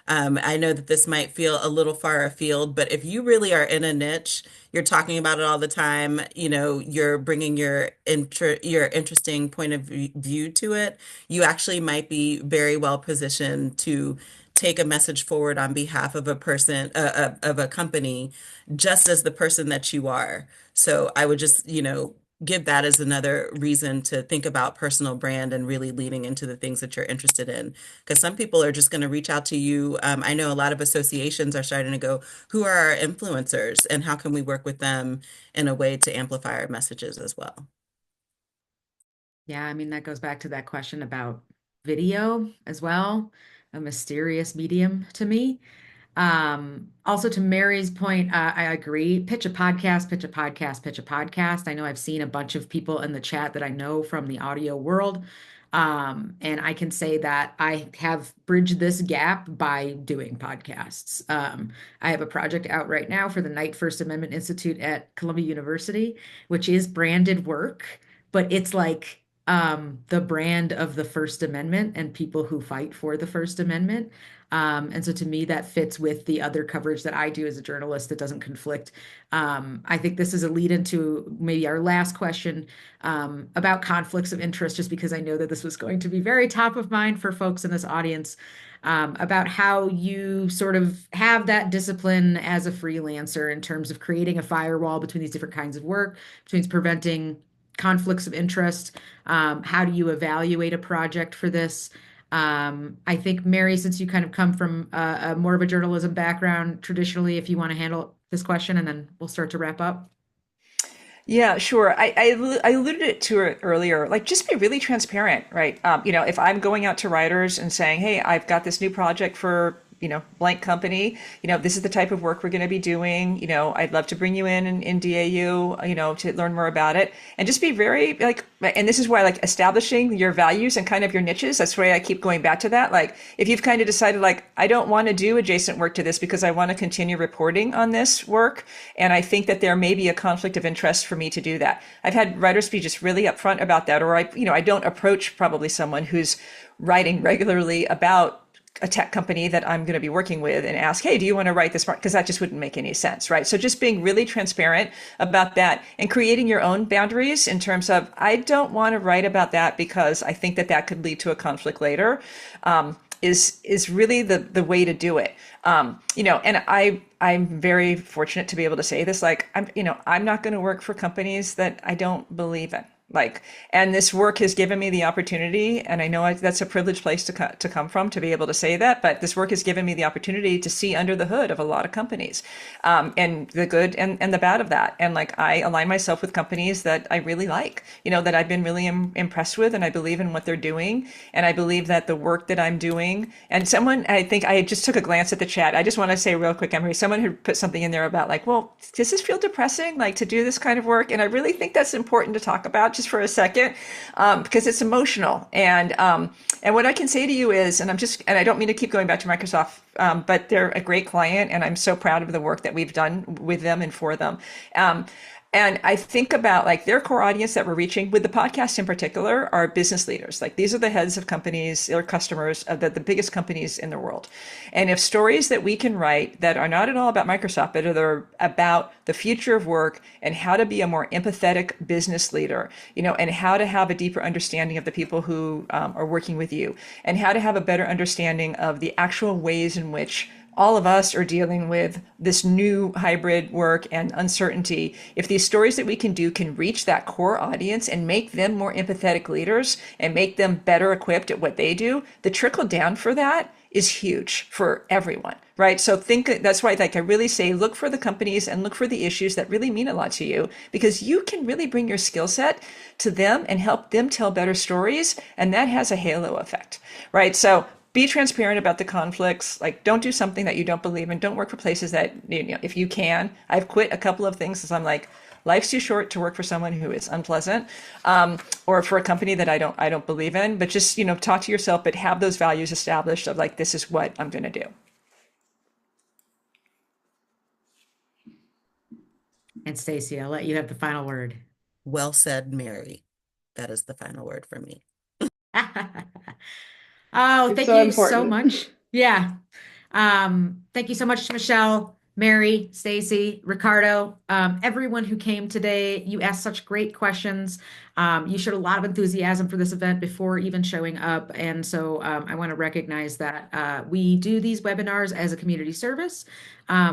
I know that this might feel a little far afield, but if you really are in a niche, you're talking about it all the time, you're bringing your interesting point of view to it, you actually might be very well positioned to take a message forward on behalf of a person, of a company, just as the person that you are. So I would just, give that as another reason to think about personal brand and really leaning into the things that you're interested in. Because some people are just going to reach out to you. I know a lot of associations are starting to go, who are our influencers and how can we work with them in a way to amplify our messages as well? yeah, I mean, that goes back to that question about video as well, a mysterious medium to me. Also to Mary's point, I agree. Pitch a podcast, pitch a podcast, pitch a podcast. I know I've seen a bunch of people in the chat that I know from the audio world. And I can say that I have bridged this gap by doing podcasts. I have a project out right now for the Knight First Amendment Institute at Columbia University, which is branded work, but it's like the brand of the First Amendment and people who fight for the First Amendment. And so to me, that fits with the other coverage that I do as a journalist that doesn't conflict. I think this is a lead into maybe our last question about conflicts of interest, just because I know that this was going to be very top of mind for folks in this audience, about how you sort of have that discipline as a freelancer in terms of creating a firewall between these different kinds of work, between preventing conflicts of interest. How do you evaluate a project for this? I think, Mary, since you kind of come from a more of a journalism background traditionally, if you want to handle this question, and then we'll start to wrap up. Yeah, sure. I alluded to it earlier. Like, just be really transparent, right? If I'm going out to writers and saying, "Hey, I've got this new project for blank company. This is the type of work we're going to be doing. I'd love to bring you in DAU. To learn more about it, and just be very like." And this is why, like, establishing your values and kind of your niches. That's why I keep going back to that. Like, if you've kind of decided, like, I don't want to do adjacent work to this because I want to continue reporting on this work, and I think that there may be a conflict of interest for me to do that. I've had writers be just really upfront about that, or I don't approach probably someone who's writing regularly about a tech company that I'm going to be working with and ask, hey, do you want to write this part? Because that just wouldn't make any sense, right? So just being really transparent about that and creating your own boundaries in terms of, I don't want to write about that because I think that that could lead to a conflict later, is really the way to do it. And I'm very fortunate to be able to say this, like, I'm not going to work for companies that I don't believe in. And this work has given me the opportunity, and I know that's a privileged place to come from, to be able to say that, but this work has given me the opportunity to see under the hood of a lot of companies, and the good and the bad of that. And like, I align myself with companies that I really like, that I've been really impressed with, and I believe in what they're doing. And I believe that the work that I'm doing, and someone, I think I just took a glance at the chat. I just want to say real quick, Emery, someone who put something in there about like, well, does this feel depressing, like, to do this kind of work? And I really think that's important to talk about just for a second, because it's emotional. And what I can say to you is, and I don't mean to keep going back to Microsoft, but they're a great client, and I'm so proud of the work that we've done with them and for them. And I think about like their core audience that we're reaching with the podcast in particular are business leaders. Like these are the heads of companies or customers of the biggest companies in the world. And if stories that we can write that are not at all about Microsoft, but are about the future of work and how to be a more empathetic business leader, and how to have a deeper understanding of the people who are working with you, and how to have a better understanding of the actual ways in which all of us are dealing with this new hybrid work and uncertainty. If these stories that we can do can reach that core audience and make them more empathetic leaders and make them better equipped at what they do, the trickle down for that is huge for everyone, right? So that's why like I really say look for the companies and look for the issues that really mean a lot to you, because you can really bring your skill set to them and help them tell better stories, and that has a halo effect, right? So be transparent about the conflicts. Like, don't do something that you don't believe in. Don't work for places that, if you can. I've quit a couple of things because I'm like, life's too short to work for someone who is unpleasant, or for a company that I don't believe in. But just, talk to yourself, but have those values established of like, this is what I'm going to do. And Stacy, I'll let you have the final word. Well said, Mary. That is the final word for me. Oh, It's thank so you so important. much. Yeah. Thank you so much to Michelle, Mary, Stacy, Ricardo, everyone who came today. You asked such great questions. You showed a lot of enthusiasm for this event before even showing up. And so I want to recognize that we do these webinars as a community service.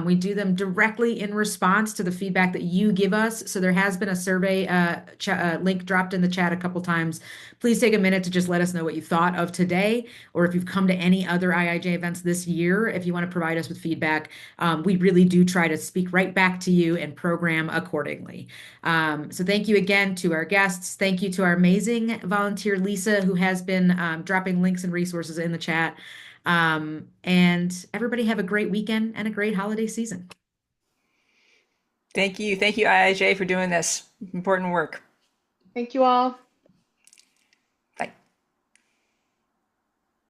We do them directly in response to the feedback that you give us. So there has been a survey link dropped in the chat a couple times. Please take a minute to just let us know what you thought of today, or if you've come to any other IIJ events this year, if you want to provide us with feedback. We really do try to speak right back to you and program accordingly. So thank you again to our guests. Thank you to our amazing volunteer, Lisa, who has been dropping links and resources in the chat. And everybody have a great weekend and a great holiday season. Thank you. Thank you, IIJ, for doing this important work. Thank you all.